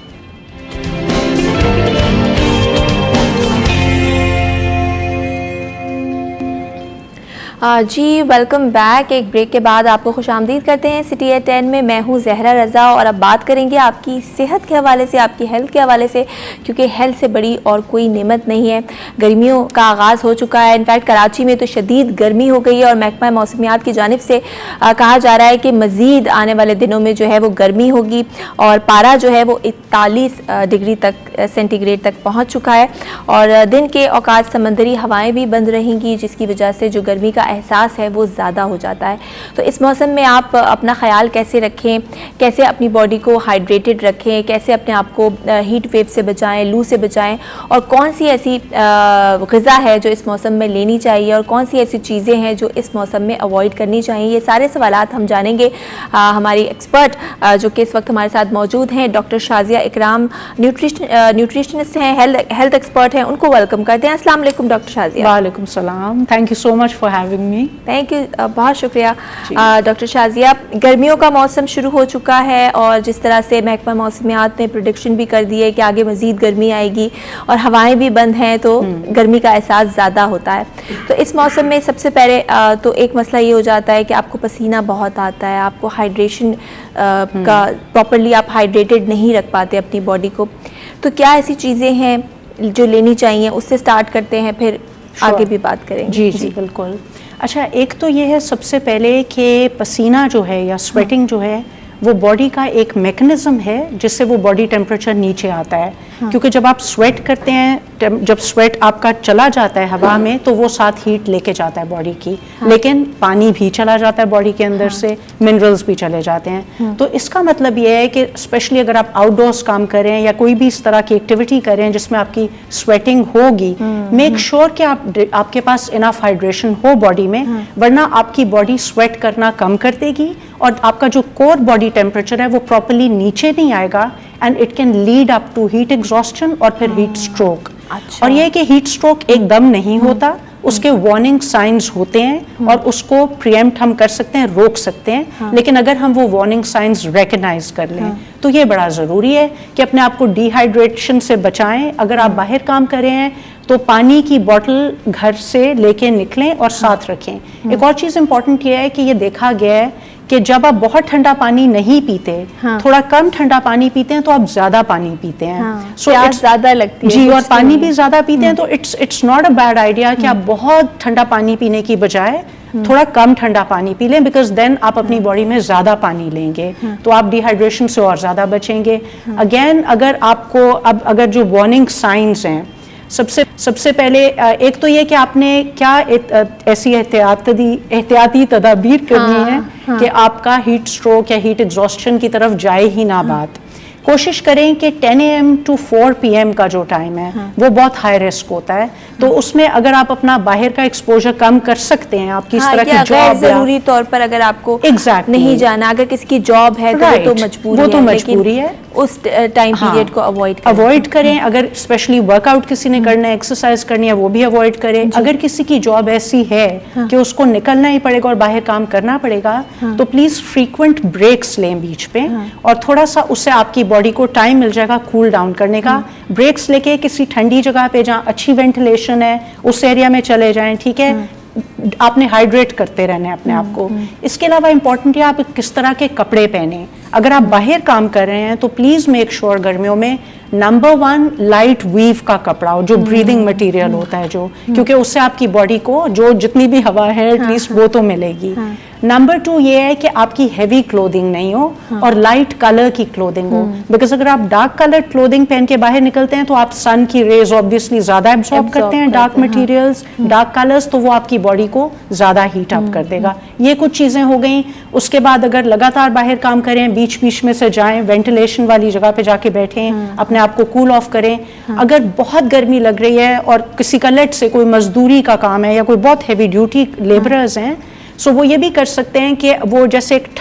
جی ویلکم بیک. ایک بریک کے بعد آپ کو خوش آمدید کرتے ہیں سٹی ایٹ 10 میں. میں ہوں زہرا رضا اور اب بات کریں گے آپ کی صحت کے حوالے سے, آپ کی ہیلتھ کے حوالے سے, کیونکہ ہیلتھ سے بڑی اور کوئی نعمت نہیں ہے. گرمیوں کا آغاز ہو چکا ہے, انفیکٹ کراچی میں تو شدید گرمی ہو گئی ہے اور محکمہ موسمیات کی جانب سے کہا جا رہا ہے کہ مزید آنے والے دنوں میں جو ہے وہ گرمی ہوگی اور پارا جو ہے وہ 41 ڈگری تک سینٹی گریڈ تک پہنچ چکا ہے. اور دن کے اوقات سمندری ہوائیں بھی بند رہیں گی, جس کی وجہ سے جو گرمی کا احساس ہے وہ زیادہ ہو جاتا ہے. تو اس موسم میں آپ اپنا خیال کیسے رکھیں, کیسے اپنی باڈی کو ہائیڈریٹڈ رکھیں, کیسے اپنے آپ کو ہیٹ ویو سے بچائیں, لو سے بچائیں, اور کون سی ایسی غذا ہے جو اس موسم میں لینی چاہیے اور کون سی ایسی چیزیں ہیں جو اس موسم میں اوائڈ کرنی چاہیے, یہ سارے سوالات ہم جانیں گے. ہماری ایکسپرٹ جو کہ اس وقت ہمارے ساتھ موجود ہیں, ڈاکٹر شازیہ اکرام, نیوٹریشنسٹ ہیں, ہیلتھ ایکسپرٹ ہیں, ان کو ویلکم کرتے ہیں. السلام علیکم ڈاکٹر شازیہ. وعلیکم السلام, thank you so much for having me. Thank you, بہت شکریہ. ڈاکٹر شازیہ, گرمیوں کا موسم شروع ہو چکا ہے اور جس طرح سے محکمہ موسمیات نے پریڈکشن بھی کر دی ہے کہ آگے مزید گرمی آئے گی اور ہوائیں بھی بند ہیں تو گرمی کا احساس زیادہ ہوتا ہے. تو اس موسم میں سب سے پہلے تو ایک مسئلہ یہ ہو جاتا ہے کہ آپ کو پسینہ بہت آتا ہے, آپ کو ہائیڈریشن کا پراپرلی آپ ہائیڈریٹڈ نہیں رکھ پاتے اپنی باڈی کو. تو کیا ایسی چیزیں ہیں جو لینی چاہیے, اس سے سٹارٹ کرتے ہیں, پھر آگے بھی بات کریں گے. جی بالکل. اچھا, ایک تو یہ ہے سب سے پہلے کہ پسینہ جو ہے یا سویٹنگ جو ہے وہ باڈی کا ایک میکنزم ہے جس سے وہ باڈی ٹیمپریچر نیچے آتا ہے. کیونکہ جب آپ سویٹ کرتے ہیں, جب سویٹ آپ کا چلا جاتا ہے ہوا میں تو وہ ساتھ ہیٹ لے کے جاتا ہے باڈی کی, لیکن پانی بھی چلا جاتا ہے باڈی کے اندر سے, منرلز بھی چلے جاتے ہیں. تو اس کا مطلب یہ ہے کہ اسپیشلی اگر آپ آؤٹ ڈورس کام کریں یا کوئی بھی اس طرح کی ایکٹیویٹی کریں جس میں آپ کی سویٹنگ ہوگی, میک شیور کہ آپ کے پاس انف ہائیڈریشن ہو باڈی میں, ورنہ آپ کی باڈی سویٹ کرنا کم کر دے گی اور آپ کا جو کور باڈی ٹیمپریچر ہے وہ پراپرلی نیچے نہیں آئے گا, and it can lead up to heat exhaustion اور پھر ہیٹ اسٹروک. اور یہ کہ ہیٹ اسٹروک ایک دم نہیں ہوتا, اس کے وارننگ سائنز ہوتے ہیں اور اس کو پریمپٹ ہم کر سکتے ہیں, روک سکتے ہیں. لیکن اگر ہم وہ وارننگ سائنز ریکگنائز کر لیں تو یہ بڑا ضروری ہے کہ اپنے آپ کو ڈی ہائیڈریشن سے بچائیں. اگر آپ باہر کام کر رہے ہیں تو پانی کی بوٹل گھر سے لے کے نکلیں اور ساتھ رکھیں. ایک اور چیز امپورٹنٹ یہ ہے کہ یہ دیکھا گیا ہے کہ جب آپ بہت ٹھنڈا پانی نہیں پیتے, تھوڑا کم ٹھنڈا پانی پیتے ہیں تو آپ زیادہ پانی پیتے ہیں, پیاس زیادہ لگتی ہے جی, اور پانی بھی زیادہ پیتے ہیں. تو it's not a bad idea کہ آپ بہت ٹھنڈا پانی پینے کی بجائے تھوڑا کم ٹھنڈا پانی پی لیں, بیکاز دین آپ اپنی باڈی میں زیادہ پانی لیں گے تو آپ ڈی ہائیڈریشن سے اور زیادہ بچیں گے. اگین اگر آپ کو اگر جو وارننگ سائنز ہیں, سب سے پہلے ایک تو یہ کہ آپ نے کیا ایسی احتیاطی تدابیر کرنی ہے کہ آپ کا ہیٹ اسٹروک یا ہیٹ ایگزاسشن کی طرف جائے ہی نہ بات. کوشش کریں کہ 10 AM to 4 PM کا جو ٹائم ہے وہ بہت ہائی رسک ہوتا ہے, تو اس میں اگر آپ اپنا باہر کا ایکسپوجر کم کر سکتے ہیں, آپ کی اس طرح کی جاب ضروری طور پر اگر آپ کو نہیں جانا, اگر کسی کی جاب ہے تو وہ تو مجبوری ہے, اس ٹائم پیریڈ کو اوائڈ کریں. اگر اسپیشلی ورک آؤٹ کسی نے کرنا ہے, ایکسرسائز کرنی ہے, وہ بھی اوائڈ کریں. اگر کسی کی جاب ایسی ہے کہ اس کو نکلنا ہی پڑے گا اور باہر کام کرنا پڑے گا تو پلیز فریکوینٹ بریکس لیں بیچ پہ, اور تھوڑا سا اس سے آپ کی باڈی کو ٹائم مل جائے گا کول ڈاؤن کرنے کا. بریکس لے کے کسی ٹھنڈی جگہ پہ جہاں اچھی وینٹیلیشن ہے اس ایریا میں چلے جائیں, ٹھیک ہے. آپ نے ہائیڈریٹ کرتے رہنا ہے اپنے آپ کو. اس کے علاوہ امپورٹنٹ ہے آپ کس طرح کے کپڑے پہنیں. اگر آپ باہر کام کر رہے ہیں تو پلیز میک شیور گرمیوں میں نمبر 1 لائٹ ویو کا کپڑا ہو, جو بریدنگ مٹیریل ہوتا ہے, جو کیونکہ اس سے آپ کی باڈی کو جو جتنی بھی ہوا ہے ایٹ لیسٹ وہ تو ملے گی. نمبر 2 یہ ہے کہ آپ کی ہیوی کلودنگ نہیں ہو اور لائٹ کلر کی کلودنگ ہو, بیکاز اگر آپ ڈارک کلر کلودنگ پہن کے باہر نکلتے ہیں تو آپ سن کی ریز آبویسلی زیادہ ایبزارب کرتے ہیں, ڈارک مٹیریلز, ڈارک کلرز, تو وہ آپ کی باڈی کو زیادہ ہیٹ اپ کر دے گا. یہ کچھ چیزیں ہو گئیں. اس کے بعد اگر لگاتار باہر کام کریں, بیچ بیچ میں سے جائیں, وینٹیلیشن والی جگہ پہ جا کے بیٹھیں, اپنے آپ کو کول آف کریں. اگر بہت گرمی لگ رہی ہے اور کسی کا لیٹ سے کوئی مزدوری کا کام ہے یا کوئی بہت ہیوی ڈیوٹی لیبررز ہیں, سو وہ یہ بھی کر سکتے ہیں کہ وہ جیسے ایک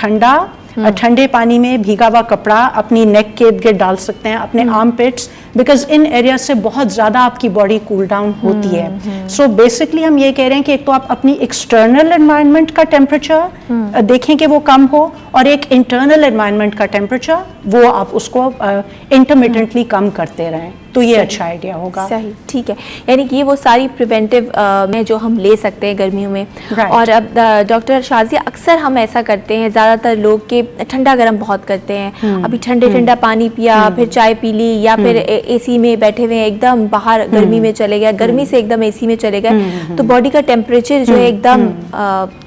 ٹھنڈے پانی میں بھیگا ہوا کپڑا اپنی نیک کے ارد گرد ڈال سکتے ہیں, اپنے آرم پٹس, بیکاز ان ایریا سے بہت زیادہ آپ کی باڈی کول ڈاؤن ہوتی ہے. سو بیسکلی ہم یہ کہہ رہے ہیں کہ ایک تو آپ اپنی ایکسٹرنل انوائرمنٹ کا ٹیمپریچر دیکھیں کہ وہ کم ہو, اور ایک انٹرنل انوائرمنٹ کا ٹیمپریچر وہ آپ اس کو انٹرمیٹنٹلی کم کرتے رہیں, تو یہ اچھا آئیڈیا ہوگا. صحیح, ٹھیک ہے. یعنی کہ یہ وہ ساری پریونٹیو میں جو ہم لے سکتے ہیں گرمیوں میں. اور اب ڈاکٹر شازیہ, اکثر ہم ایسا کرتے ہیں, زیادہ تر لوگ کہ ٹھنڈا گرم بہت کرتے ہیں, ابھی ٹھنڈا پانی پیا, پھر چائے پی لی, یا پھر اے سی میں بیٹھے ہوئے ایک دم باہر گرمی میں چلے گئے, گرمی سے ایک دم اے سی میں چلے گئے, تو باڈی کا ٹیمپریچر جو ہے ایک دم,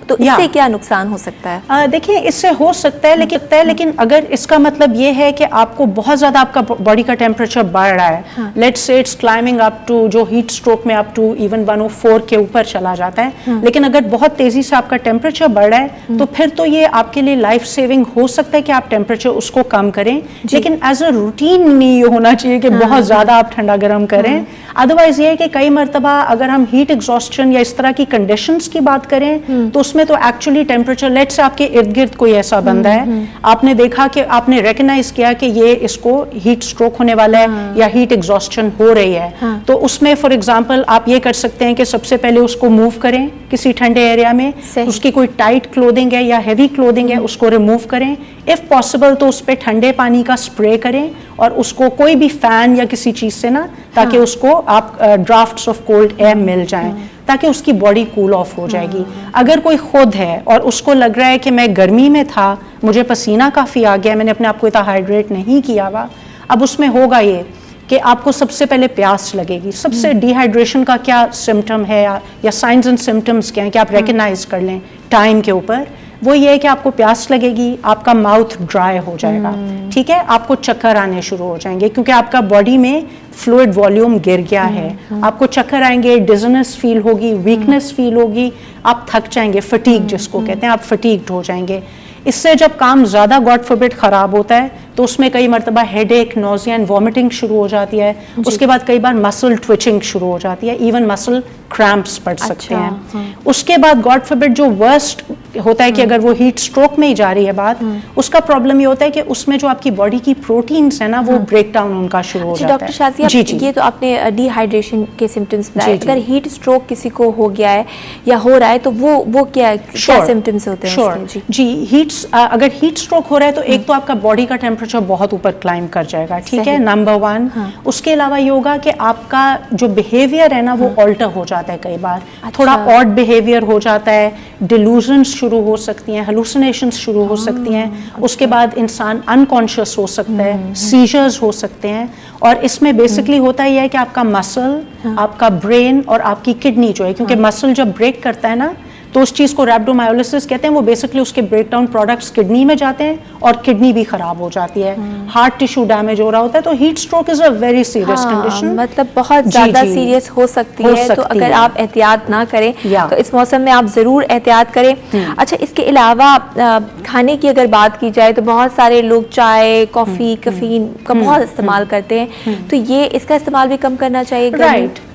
تو اس سے کیا نقصان ہو سکتا ہے؟ دیکھیں اس سے ہو سکتا ہے, لیکن اگر اس کا مطلب یہ ہے کہ آپ کو بہت زیادہ آپ کا باڈی کا ٹیمپریچر بڑھ رہا ہے, let's say it's climbing up to, جو ہیٹ اسٹروک میں اپ ٹو ایون 104 کے اوپر چلا جاتا ہے, لیکن اگر بہت تیزی سے آپ کا ٹیمپریچر بڑھ رہا ہے تو پھر تو یہ آپ کے لیے لائف سیونگ ہو سکتا ہے کہ آپ ٹیمپریچر اس کو کم کریں, لیکن ایز اے روٹین نہیں یہ ہونا چاہیے کہ بہت زیادہ آپ ٹھنڈا گرم کریں. ادروائز یہ ہے کہ کئی مرتبہ اگر ہم ہیٹ ایگزاسشن یا اس طرح کی کنڈیشنز کی بات کریں تو اس میں تو ایکچولی ٹیمپریچر, لیٹ سے آپ کے ارد گرد کوئی ایسا بندہ ہے, آپ نے دیکھا کہ آپ نے ریکگنائز کیا کہ یہ اس کو ہیٹ اسٹروک ہونے والا ہے یا ہیٹ ایگزاسشن ہو رہی ہے, تو اس میں فار ایگزامپل آپ یہ کر سکتے ہیں کہ سب سے پہلے اس کو موو کریں کسی ٹھنڈے ایریا میں, اس کی کوئی ٹائٹ کلودنگ ہے یا ہیوی کلودنگ ہے اس کو ریموو کریں, اف پاسبل تو اس پہ ٹھنڈے پانی کا اسپرے کریں, اور اس کو کوئی بھی فین یا کسی چیز سے نا, تاکہ اس کو آپ ڈرافٹس آف کولڈ ایئر مل جائیں, تاکہ اس کی باڈی کول آف ہو جائے گی. اگر کوئی خود ہے اور اس کو لگ رہا ہے کہ میں گرمی میں تھا, مجھے پسینہ کافی آ گیا, میں نے اپنے آپ کو اتنا ہائیڈریٹ نہیں کیا ہوا, اب اس میں ہوگا یہ کہ آپ کو سب سے پہلے پیاس لگے گی. سب سے ڈی ہائیڈریشن کا کیا سمٹم ہے یا سائنز اینڈ سمٹمس کیا ہیں کہ آپ ریکگنائز کر لیں ٹائم کے اوپر, وہ یہ ہے کہ آپ کو پیاس لگے گی, آپ کا ماؤتھ ڈرائی ہو جائے گا, ٹھیک ہے, آپ کو چکر آنے شروع ہو جائیں گے کیونکہ آپ کا باڈی میں فلوئڈ والیوم گر گیا ہے, آپ کو چکر آئیں گے, ڈزنس فیل ہوگی, ویکنس فیل ہوگی, آپ تھک جائیں گے, فٹیگ جس کو کہتے ہیں, آپ فٹیگڈ ہو جائیں گے. اس سے جب کام زیادہ گاڈ فوربڈ خراب ہوتا ہے تو اس میں کئی مرتبہ ہیڈ ایک, نوزیا اینڈ وامٹنگ شروع ہو جاتی ہے, اس کے بعد کئی بار مسل ٹوچنگ شروع ہو جاتی ہے, ایون مسل کریمپس پڑ سکتے ہیں. اس کے بعد گاڈ فوربڈ جو ورسٹ ہوتا ہے کہ اگر وہ ہیٹ اسٹروک میں ہی جا رہی ہے بات, اس کا پرابلم یہ ہوتا ہے کہ اس میں جو آپ کی باڈی کی پروٹینس ہیں نا وہ بریک ڈاؤن ان کا شروع ہو جاتا ہے. ڈاکٹر شازیہ, یہ تو آپ نے ڈی ہائیڈریشن کے سمٹمس بتائے, اگر ہیٹ اسٹروک کسی کو ہو گیا ہے یا ہو رہا ہے تو وہ کیا سمٹمس ہوتے ہیں؟ جی, اگر ہیٹ اسٹروک ہو رہا ہے تو ایک تو آپ کا باڈی کا ٹیمپریچر بہت اوپر کلائم کر جائے گا, ٹھیک ہے, نمبر 1. اس کے علاوہ یہ ہوگا کہ آپ کا جو بیہیویئر ہے نا وہ آلٹر ہو جاتا ہے, کئی بار تھوڑا آڈ بیہیویئر ہو جاتا ہے, ڈیلوژنس شروع ہو سکتی ہیں, ہلوسینیشنس شروع ہو سکتی ہیں, اس کے بعد انسان انکانشیس ہو سکتا ہے, سیجرز ہو سکتے ہیں. اور اس میں بیسکلی ہوتا یہ ہے کہ آپ کا مسل, آپ کا برین اور آپ کی کڈنی جو ہے, کیونکہ مسل جب بریک کرتا ہے نا تو اس چیز کو ریبڈومایولیسس کہتے ہیں, وہ بیسکلی اس کے بریک ڈاؤن پروڈکٹس کڈنی میں جاتے ہیں اور کڈنی بھی خراب ہو جاتی ہے, ہارٹ ٹیشو ڈیمیج ہو رہا ہوتا ہے. تو heat stroke is a very serious condition, مطلب بہت زیادہ سیریس ہو سکتی ہے, تو اگر آپ احتیاط نہ کریں تو اس موسم میں آپ ضرور احتیاط کریں. اچھا, اس کے علاوہ کھانے کی اگر بات کی جائے تو بہت سارے لوگ چائے, کافی, کیفین کا بہت استعمال کرتے ہیں, تو یہ اس کا استعمال بھی کم کرنا چاہیے.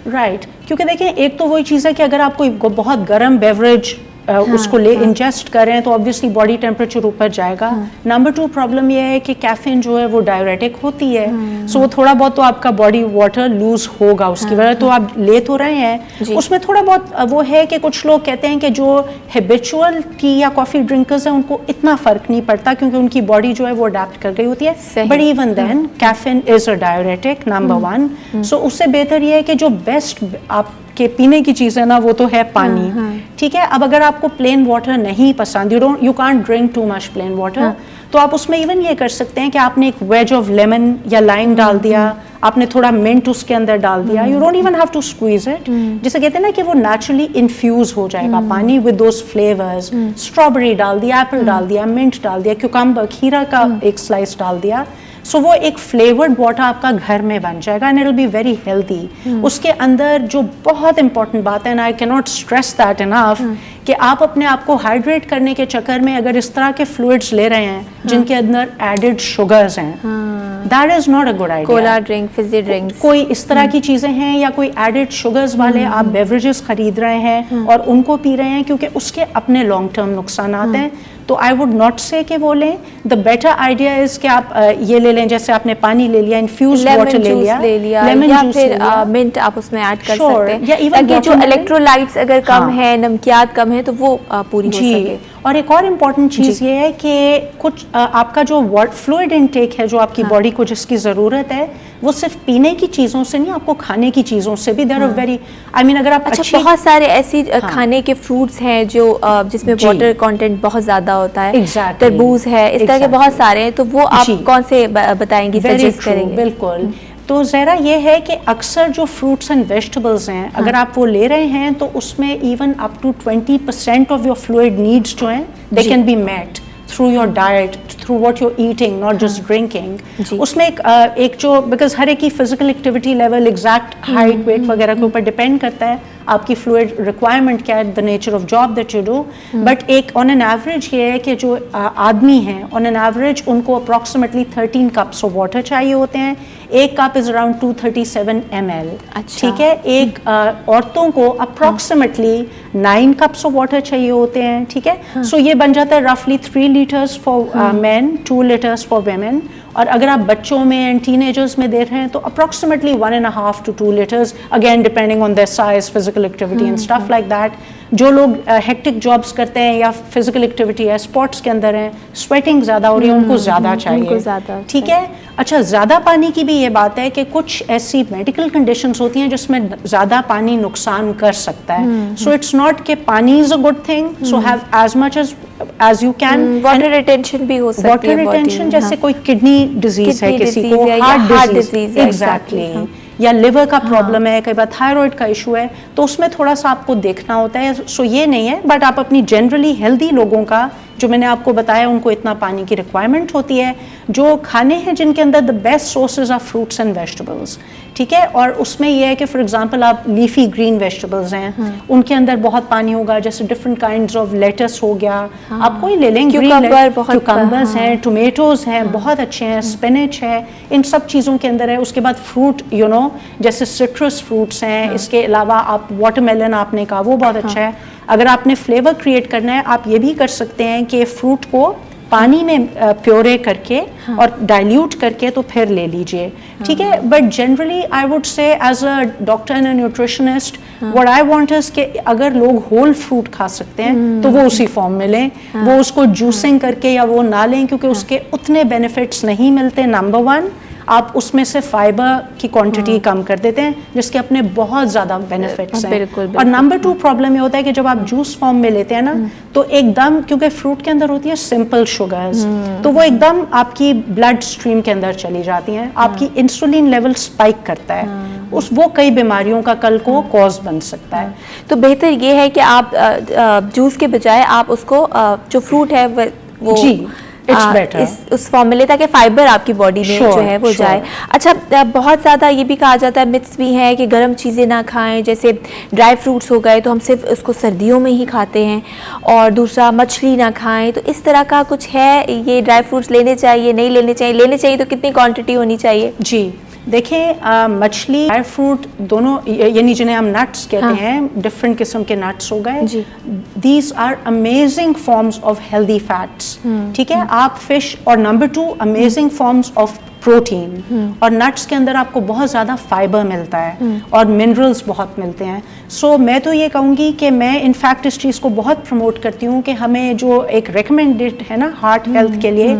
رائٹ, کیونکہ دیکھیں ایک تو وہی چیز ہے کہ اگر آپ کوئی بہت گرم بیوریج اس کو انجسٹ کریں تو obviously باڈی ٹیمپریچر اوپر جائے گا. نمبر 2 پرابلم یہ ہے کہ کیفین جو ہے وہ ڈائیوریٹک ہوتی ہے, سو وہ تھوڑا بہت تو آپ کا باڈی واٹر لوز ہوگا اس کی وجہ, تو آپ لے تو رہے ہیں, اس میں تھوڑا بہت وہ ہے کہ کچھ لوگ کہتے ہیں کہ جو ہیبیچول ٹی یا کافی ڈرنکرز ہیں ان کو اتنا فرق نہیں پڑتا کیونکہ ان کی باڈی جو ہے وہ اڈیپٹ کر گئی ہوتی ہے, but even then caffeine is a diuretic number 1. So اس سے بہتر یہ ہے کہ جو بیسٹ آپ کہ پینے کی چیز ہے نا وہ تو ہے پانی, ٹھیک ہے. اب اگر آپ کو پلین واٹر نہیں پسند, you can't drink too much plain water, تو آپ اس میں ایون یہ کر سکتے ہیں کہ آپ نے ایک ویج آف لیمن یا لائم ڈال دیا, آپ نے تھوڑا منٹ اس کے اندر ڈال دیا, you don't even have to squeeze it, جسے کہتے ہیں نا کہ وہ نیچرلی انفیوز ہو جائے گا پانی ود دوز فلیورز. اسٹرابیری ڈال دیا, ایپل ڈال دیا, منٹ ڈال دیا, کیوکمبر, کھیرا کا ایک سلائس ڈال دیا, سو وہ ایک فلیورڈ واٹر آپ کا گھر میں بن جائے گا and it will be very healthy. اس کے اندر جو بہت امپورٹنٹ بات ہے اینڈ آئی کی ناٹ اسٹریس دیٹ انف کہ آپ اپنے آپ کو ہائیڈریٹ کرنے کے چکر میں اگر اس طرح کے فلوئڈس لے رہے ہیں جن کے اندر ایڈڈ شوگرز ہیں, that is not a good idea. Cola drink, fuzzy drinks, کوئی اس طرح کی چیزیں ہیں یا کوئی ایڈڈ شوگرز والے آپ بیوریجز خرید رہے ہیں اور ان کو پی رہے ہیں کیونکہ اس کے اپنے لانگ ٹرم نقصانات ہیں, تو آئی ووڈ ناٹ سے کہ وہ لیں. دا بیٹر آئیڈیا از کہ آپ یہ لے لیں, جیسے آپ نے پانی لے لیا, انفیوزڈ واٹر لے لیا, لیمن یا جوس پھر منٹ آپ اس میں ایڈ کر سکتے ہیں یا تاکہ جو الیکٹرولائٹس اگر کم ہے, نمکیات کم ہے, تو وہ پوری ہو سکے. اور ایک اور امپورٹنٹ چیز یہ ہے کہ کچھ آپ کا جو فلوئڈ انٹیک ہے جو آپ کی باڈی کو جس کی ضرورت ہے وہ صرف پینے کی چیزوں سے نہیں, آپ کو کھانے کی چیزوں سے بھی. دیر آر ویری آئی مین اگر آپ اچھا بہت سارے ایسی کھانے کے فروٹس ہیں جو جس میں واٹر کانٹینٹ بہت زیادہ ہوتا ہے, تربوز ہے, اس طرح کے بہت سارے ہیں, تو وہ آپ کون سے بتائیں گی, سجیسٹ کریں گے؟ بالکل. تو زہرا یہ ہے کہ اکثر جو فروٹس اینڈ ویجیٹیبلز ہیں اگر آپ وہ لے رہے ہیں تو اس میں even up to 20% of your fluid needs جو ہیں they can be met through your diet, through what your eating, not just drinking. اس میں ایک جو بیکاز ہر ایک کی physical activity level, exact height weight وغیرہ کے اوپر ڈپینڈ کرتا ہے آپ کی فلوئڈ ریکوائرمنٹ کیا ہے, the nature of job that you do. But ایک آن این ایوریج یہ ہے کہ جو آدمی ہیں آن این ایوریج ان کو اپروکسیمیٹلی 13 کپس آف واٹر چاہیے ہوتے ہیں. ایک کپ از اراؤنڈ 237 ml. ٹھیک ہے. ایک عورتوں کو اپروکسیمیٹلی 9 کپس آف واٹر چاہیے ہوتے ہیں. ٹھیک ہے. سو یہ بن جاتا ہے رفلی 3 litres for men, 2 litres for women. اور اگر آپ بچوں میں اینڈ ٹین ایجرز میں دے رہے ہیں تو approximately 1.5 to 2 litres, again depending on their size, physical activity and stuff like that. جو لوگ ہیکٹک جابس کرتے ہیں یا فزیکل ایکٹیویٹی ہے, اسپورٹس کے اندر ہیں, سویٹنگ زیادہ ہو رہی ہے, ان کو زیادہ چاہیے. ٹھیک ہے. اچھا, زیادہ پانی کی بھی یہ بات ہے کہ کچھ ایسی میڈیکل کنڈیشنز ہوتی ہیں جس میں زیادہ پانی نقصان کر سکتا ہے. سو اٹس ناٹ کہ پانی is a good thing, so have as much as you can. Water retention بھی ہو سکتی ہے, واٹر ریٹینشن جیسے کوئی کڈنی ڈیزیز ہے کسی کو, ہارٹ ڈیزیز, ایگزیکٹلی, یا لیور کا پرابلم ہے, کئی بار تھائرائڈ کا ایشو ہے, تو اس میں تھوڑا سا آپ کو دیکھنا ہوتا ہے. سو یہ نہیں ہے, بٹ آپ اپنی جنرلی ہیلدی لوگوں کا جو میں نے آپ کو بتایا ان کو اتنا پانی کی ریکوائرمنٹ ہوتی ہے. جو کھانے ہیں جن کے اندر the best sources of fruits and vegetables. ٹھیک ہے. اور اس میں یہ ہے کہ فار ایگزامپل آپ لیفی گرین ویجیٹیبلز ہیں ان کے اندر بہت پانی ہوگا, جیسے ڈفرنٹ کائنڈز آف لیٹس ہو گیا, آپ کوئی لے لیں, کیوکمبرز ہیں, ٹومیٹوز ہیں, بہت اچھے ہیں, اسپینچ ہے, ان سب چیزوں کے اندر ہے. اس کے بعد فروٹ یو نو جیسے سٹرس فروٹس ہیں. اس کے علاوہ آپ واٹر میلن آپ نے کہا وہ بہت اچھا ہے. اگر آپ نے فلیور کریٹ کرنا ہے آپ یہ بھی کر سکتے ہیں کہ فروٹ کو پانی میں پیورے کر کے اور ڈائلیوٹ کر کے تو پھر لے لیجئے. ٹھیک ہے. But generally I would say as a doctor and a nutritionist what I want is کہ اگر لوگ ہول فروٹ کھا سکتے ہیں تو وہ اسی فارم میں لیں, وہ اس کو جوسنگ کر کے یا وہ نہ لیں, کیونکہ اس کے اتنے بینیفٹس نہیں ملتے. نمبر 1 آپ اس میں سے فائبر کی کوانٹٹی کم کر دیتے ہیں جس کے اپنے بہت زیادہ بینیفٹس ہیں. اور نمبر 2 پرابلم یہ ہوتا ہے کہ جب آپ جوس فارم میں لیتے ہیں نا تو ایک دم, کیونکہ فروٹ کے اندر ہوتی ہے سمپل شوگرز, تو وہ ایک دم آپ کی بلڈ اسٹریم کے اندر چلی جاتی ہیں, آپ کی انسولین لیول اسپائک کرتا ہے, وہ کئی بیماریوں کا کل کو کاز بن سکتا ہے. تو بہتر یہ ہے کہ آپ جوس کے بجائے آپ اس کو جو فروٹ ہے وہ اس فارمولے تاکہ فائبر آپ کی باڈی میں جو ہے وہ جائے. اچھا, بہت زیادہ یہ بھی کہا جاتا ہے, متس بھی ہیں کہ گرم چیزیں نہ کھائیں, جیسے ڈرائی فروٹس ہو گئے تو ہم صرف اس کو سردیوں میں ہی کھاتے ہیں, اور دوسرا مچھلی نہ کھائیں. تو اس طرح کا کچھ ہے, یہ ڈرائی فروٹس لینے چاہیے نہیں لینے چاہیے, لینے چاہیے تو کتنی کوانٹٹی ہونی چاہیے؟ جی دیکھیں, مچھلی, ڈرائی فروٹ دونوں, یعنی جنہیں ہم نٹس کہتے ہیں, ڈفرینٹ قسم کے نٹس ہو گئے, these are amazing forms of healthy fats. ٹھیک ہے. آپ فش, اور number 2 amazing forms of protein, اور نٹس کے اندر آپ کو بہت زیادہ فائبر ملتا ہے اور منرلز بہت ملتے ہیں. سو میں تو یہ کہوں گی کہ میں انفیکٹ اس چیز کو بہت پروموٹ کرتی ہوں کہ ہمیں جو ایک ریکمینڈیڈ ہے نا ہارٹ ہیلتھ کے لیے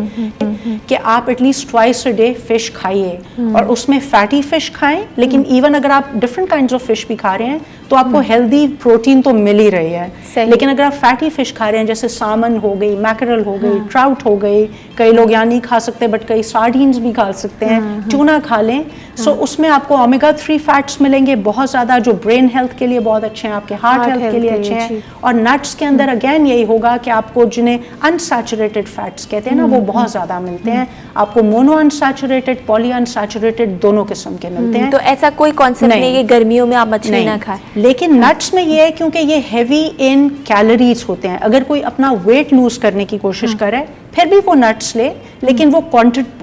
کہ آپ at least twice a day fish کھائیے, اور اس میں فیٹی فش کھائیں, لیکن ایون اگر آپ ڈفرنٹ کائنڈز آف فش بھی کھا رہے ہیں تو آپ کو ہیلدی پروٹین تو مل ہی رہی ہے. لیکن اگر آپ فیٹی فش کھا رہے ہیں جیسے سامن ہو گئی, میکرل ہو گئی, ٹراؤٹ ہو گئی, کئی لوگ یہاں نہیں کھا سکتے بٹ کئی سارڈینز بھی کھا سکتے ہیں, ٹونا کھا لیں, سو اس میں آپ کو اومیگا 3 فیٹس ملیں گے بہت زیادہ, جو برین ہیلتھ کے لیے بہت اچھے ہیں, آپ کے ہارٹ ہیلتھ کے لیے اچھے ہیں. اور نٹس کے اندر اگین یہی ہوگا کہ آپ کو جنہیں انسیچوریٹڈ فیٹس کہتے ہیں نا وہ بہت زیادہ ملتے ہیں. آپ کو مونو انسیچوریٹڈ, پولی انسیچوریٹڈ دونوں قسم کے ملتے ہیں. تو ایسا کوئی کانسیپٹ نہیں ہے گرمیوں میں آپ مچھلی نہ کھائیں. لیکن نٹس میں یہ ہے کیونکہ یہ ہیوی ان کیلوریز ہوتے ہیں, اگر کوئی اپنا ویٹ لوز کرنے کی کوشش کرے پھر بھی وہ نٹس لے, لیکن وہ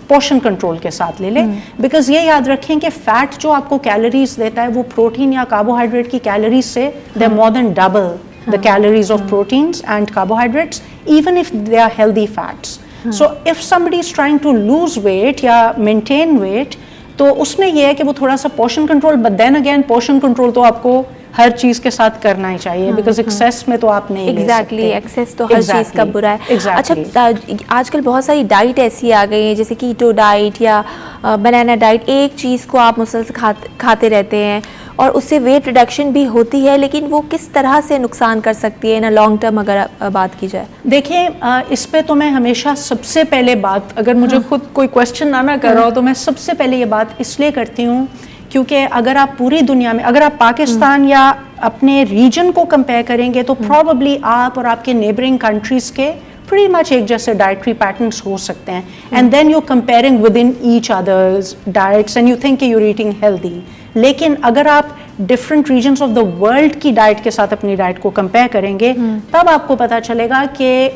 پورشن کنٹرول کے ساتھ لے لے, بیکاز یہ یاد رکھیں کہ فیٹ جو آپ کو کیلوریز دیتا ہے وہ پروٹین یا کاربوہائیڈریٹ کی کیلوریز سے they are more than double the calories of proteins and carbohydrates, even if they are healthy fats. So if somebody is trying to lose weight یا maintain weight, تو اس میں یہ ہے کہ وہ تھوڑا سا portion control, but then again portion control تو آپ کو ہر چیز کے ساتھ کرنا ہی چاہیے, بیکاز ایکسیس میں تو آپ نہیں لے سکتے. ایگزیکٹلی, ایکسیس تو ہر چیز کا برا ہے. اچھا, آج کل بہت ساری ڈائٹ ایسی آ گئی ہیں جیسے کیٹو ڈائٹ یا بنانا ڈائٹ, ایک چیز کو آپ مسلسل کھاتے رہتے ہیں اور اس سے ویٹ ریڈکشن بھی ہوتی ہے, لیکن وہ کس طرح سے نقصان کر سکتی ہے نا لانگ ٹرم اگر بات کی جائے؟ دیکھیں اس پہ تو میں ہمیشہ سب سے پہلے بات, اگر مجھے خود کوئی کوشچن نہ کر رہا ہو تو میں سب سے پہلے یہ بات اس لیے کرتی ہوں کیونکہ اگر آپ پوری دنیا میں, اگر آپ پاکستان یا اپنے ریجن کو کمپیئر کریں گے تو پروبیبلی آپ اور آپ کے نیبرنگ کنٹریز کے pretty much ایک جیسے ڈائٹری پیٹرنس ہو سکتے ہیں, and then you comparing with in each others diets and you think you eating healthy. لیکن اگر آپ different regions of the world کی ڈائٹ کے ساتھ اپنی ڈائٹ کو کمپیئر کریں گے تب آپ کو پتہ چلے گا کہ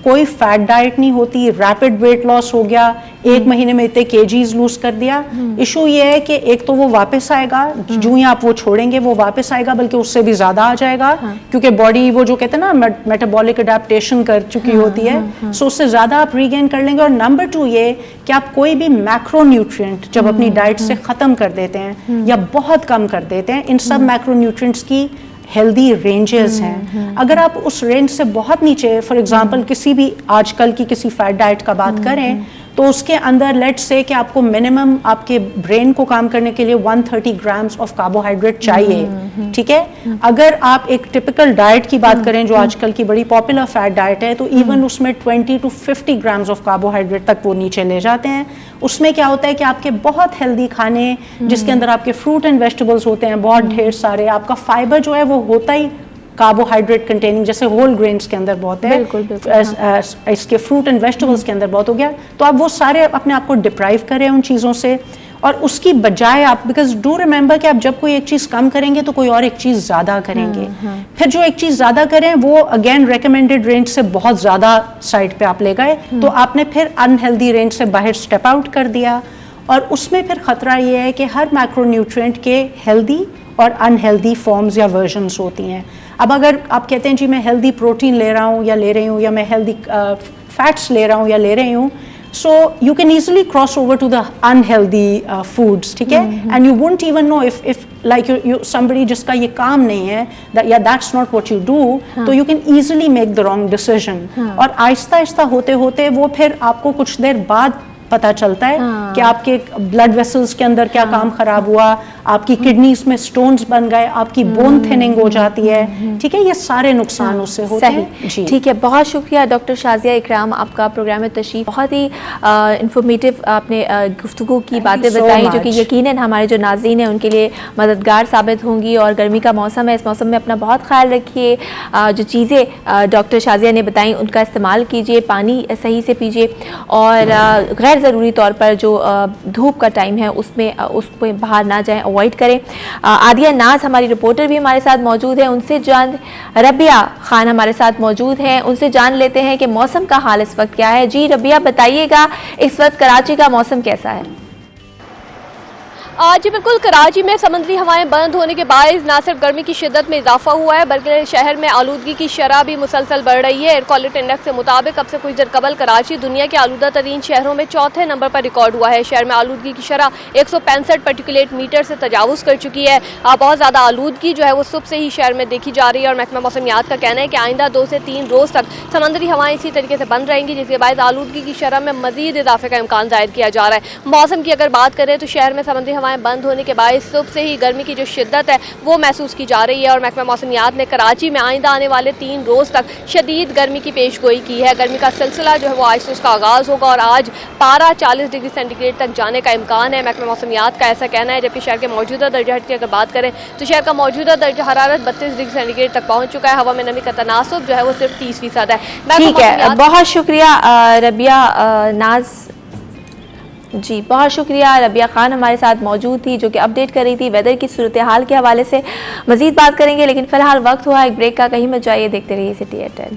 کوئی فیٹ ڈائٹ نہیں ہوتی, ریپڈ ویٹ لاس ہو گیا, ایک مہینے میں اتنے کیجیز لوز کر دیا. ایشو یہ ہے کہ ایک تو وہ واپس آئے گا, جو ہی آپ وہ چھوڑیں گے وہ واپس آئے گا, بلکہ اس سے بھی زیادہ آ جائے گا, کیونکہ باڈی وہ جو کہتے ہیں نا میٹابولک اڈیپٹیشن کر چکی ہوتی ہے, سو اس سے زیادہ آپ ریگین کر لیں گے. اور نمبر 2 یہ کہ آپ کوئی بھی میکرو نیوٹرینٹ جب اپنی ڈائٹ سے ختم کر دیتے ہیں یا بہت کم کر دیتے ہیں, ان سب میکرو نیوٹرینٹس کی ہیلدی رینجز ہیں. اگر آپ اس رینج سے بہت نیچے, فار ایگزامپل کسی بھی آج کل کی کسی فیٹ ڈائٹ کا بات کریں تو اس کے اندر لیٹس سے کہ آپ کو منیمم آپ کے برین کو کام کرنے کے لیے 130 گرامز آف کاربوہائیڈریٹ چاہیے, ٹھیک ہے. اگر آپ ایک ٹپیکل ڈائٹ کی بات کریں جو آج کل کی بڑی پاپولر فیٹ ڈائٹ ہے, تو ایون اس میں 20 to 50 گرامز آف کاربوہائیڈریٹ تک وہ نیچے لے جاتے ہیں. اس میں کیا ہوتا ہے کہ آپ کے بہت ہیلدی کھانے جس کے اندر آپ کے فروٹ اینڈ ویجیٹیبلس ہوتے ہیں بہت ڈھیر سارے, آپ کا فائبر جو ہے وہ ہوتا ہی کاربوہائیڈریٹ کنٹیننگ, جیسے ہول گرینس کے اندر بہت ہے, اس کے فروٹ اینڈ ویجیٹیبلس کے اندر بہت ہو گیا, تو آپ وہ سارے اپنے آپ کو ڈپرائیو کریں ان چیزوں سے. اور اس کی بجائے آپ, بیکاز ڈو ریمبر کہ آپ جب کوئی ایک چیز کم کریں گے تو کوئی اور ایک چیز زیادہ کریں گے, پھر جو ایک چیز زیادہ کریں وہ اگین ریکمینڈیڈ رینج سے بہت زیادہ سائڈ پہ آپ لے گئے, تو آپ نے پھر انہیلدی رینج سے باہر اسٹیپ آؤٹ کر دیا. اور اس میں پھر خطرہ یہ ہے کہ ہر میکرو نیوٹرینٹ کے ہیلدی اور انہیلدی فارمز یا ورژنس ہوتی ہیں. اب اگر آپ کہتے ہیں جی میں ہیلدی پروٹین لے رہا ہوں یا لے رہی ہوں, یا میں ہیلدی فیٹس لے رہا ہوں یا لے رہی ہوں, so you can easily cross over to the unhealthy foods, ٹھیک ہے, and you won't even know if like you somebody جس کا یہ کام نہیں ہے, yeah that's not what you do, so you can easily make the wrong decision. اور آہستہ آہستہ ہوتے ہوتے وہ پھر آپ کو کچھ دیر بعد پتہ چلتا ہے کہ آپ کے بلڈ ویسلز کے اندر کیا کام خراب ہوا, آپ کی کڈنیز میں سٹونز بن گئے, آپ کی بون تھننگ ہو جاتی ہے, ٹھیک ہے, یہ سارے نقصان اس سے ہوتے ہیں. جی ٹھیک ہے, بہت شکریہ ڈاکٹر شازیہ اکرام, آپ کا پروگرام میں تشریف, بہت ہی انفارمیٹیو آپ نے گفتگو کی باتیں بتائیں جو کہ یقیناً ہمارے جو ناظرین ہیں ان کے لیے مددگار ثابت ہوں گی. اور گرمی کا موسم ہے, اس موسم میں اپنا بہت خیال رکھیے, جو چیزیں ڈاکٹر شازیہ نے بتائیں ان کا استعمال کیجیے, پانی صحیح سے پیجیے, اور غیر ضروری طور پر جو دھوپ کا ٹائم ہے اس میں اس کو باہر نہ جائیں, اوائڈ کریں. عادیہ ناز ہماری رپورٹر بھی ہمارے ساتھ موجود ہیں, ان سے ربیہ خان ہمارے ساتھ موجود ہیں, ان سے جان لیتے ہیں کہ موسم کا حال اس وقت کیا ہے. جی ربیہ بتائیے گا اس وقت کراچی کا موسم کیسا ہے؟ جی بالکل, کراچی میں سمندری ہوائیں بند ہونے کے باعث نہ صرف گرمی کی شدت میں اضافہ ہوا ہے بلکہ شہر میں آلودگی کی شرح بھی مسلسل بڑھ رہی ہے. ایئر کوالٹی انڈیکس کے مطابق اب سے کچھ دیر قبل کراچی دنیا کے آلودہ ترین شہروں میں 4تھے نمبر پر ریکارڈ ہوا ہے. شہر میں آلودگی کی شرح 165 پارٹیکولیٹ میٹر سے تجاوز کر چکی ہے. بہت زیادہ آلودگی جو ہے وہ صبح سے ہی شہر میں دیکھی جا رہی ہے, اور محکمہ موسمیات کا کہنا ہے کہ آئندہ 2 سے 3 روز تک سمندری ہوائیں اسی طریقے سے بند رہیں گی, جس کے باعث آلودگی کی شرح میں مزید اضافے کا امکان ظاہر کیا جا رہا ہے. موسم کی اگر بات کریں تو شہر میں سمندری ہوائیں ہوائیں بند ہونے کے باعث صبح سے ہی گرمی کی جو شدت ہے وہ محسوس کی جا رہی ہے، اور محکمہ موسمیات نے کراچی میں آئندہ آنے والے 3 روز تک شدید گرمی کی پیش گوئی کی ہے۔ گرمی کا سلسلہ جو ہے وہ آج سے اس کا آغاز ہوگا اور آج پارہ 40 ڈگری سینٹی گریڈ تک جانے کا امکان ہے، محکمہ موسمیات کا ایسا کہنا ہے، جبکہ شہر کے موجودہ درجہ حرارت کی اگر بات کریں تو شہر کا موجودہ درجہ حرارت 32 ڈگری سینٹی گریڈ تک پہنچ چکا ہے، ہوا میں نمی کا تناسب جو ہے وہ صرف 30% ہے۔ ٹھیک ہے، بہت شکریہ ربیہ ناز، جی بہت شکریہ ربیہ خان ہمارے ساتھ موجود تھی جو کہ اپڈیٹ کر رہی تھی ویدر کی صورتحال کے حوالے سے۔ مزید بات کریں گے لیکن فی الحال وقت ہوا ایک بریک کا، کہیں مت جائیے، دیکھتے رہیے City at 10۔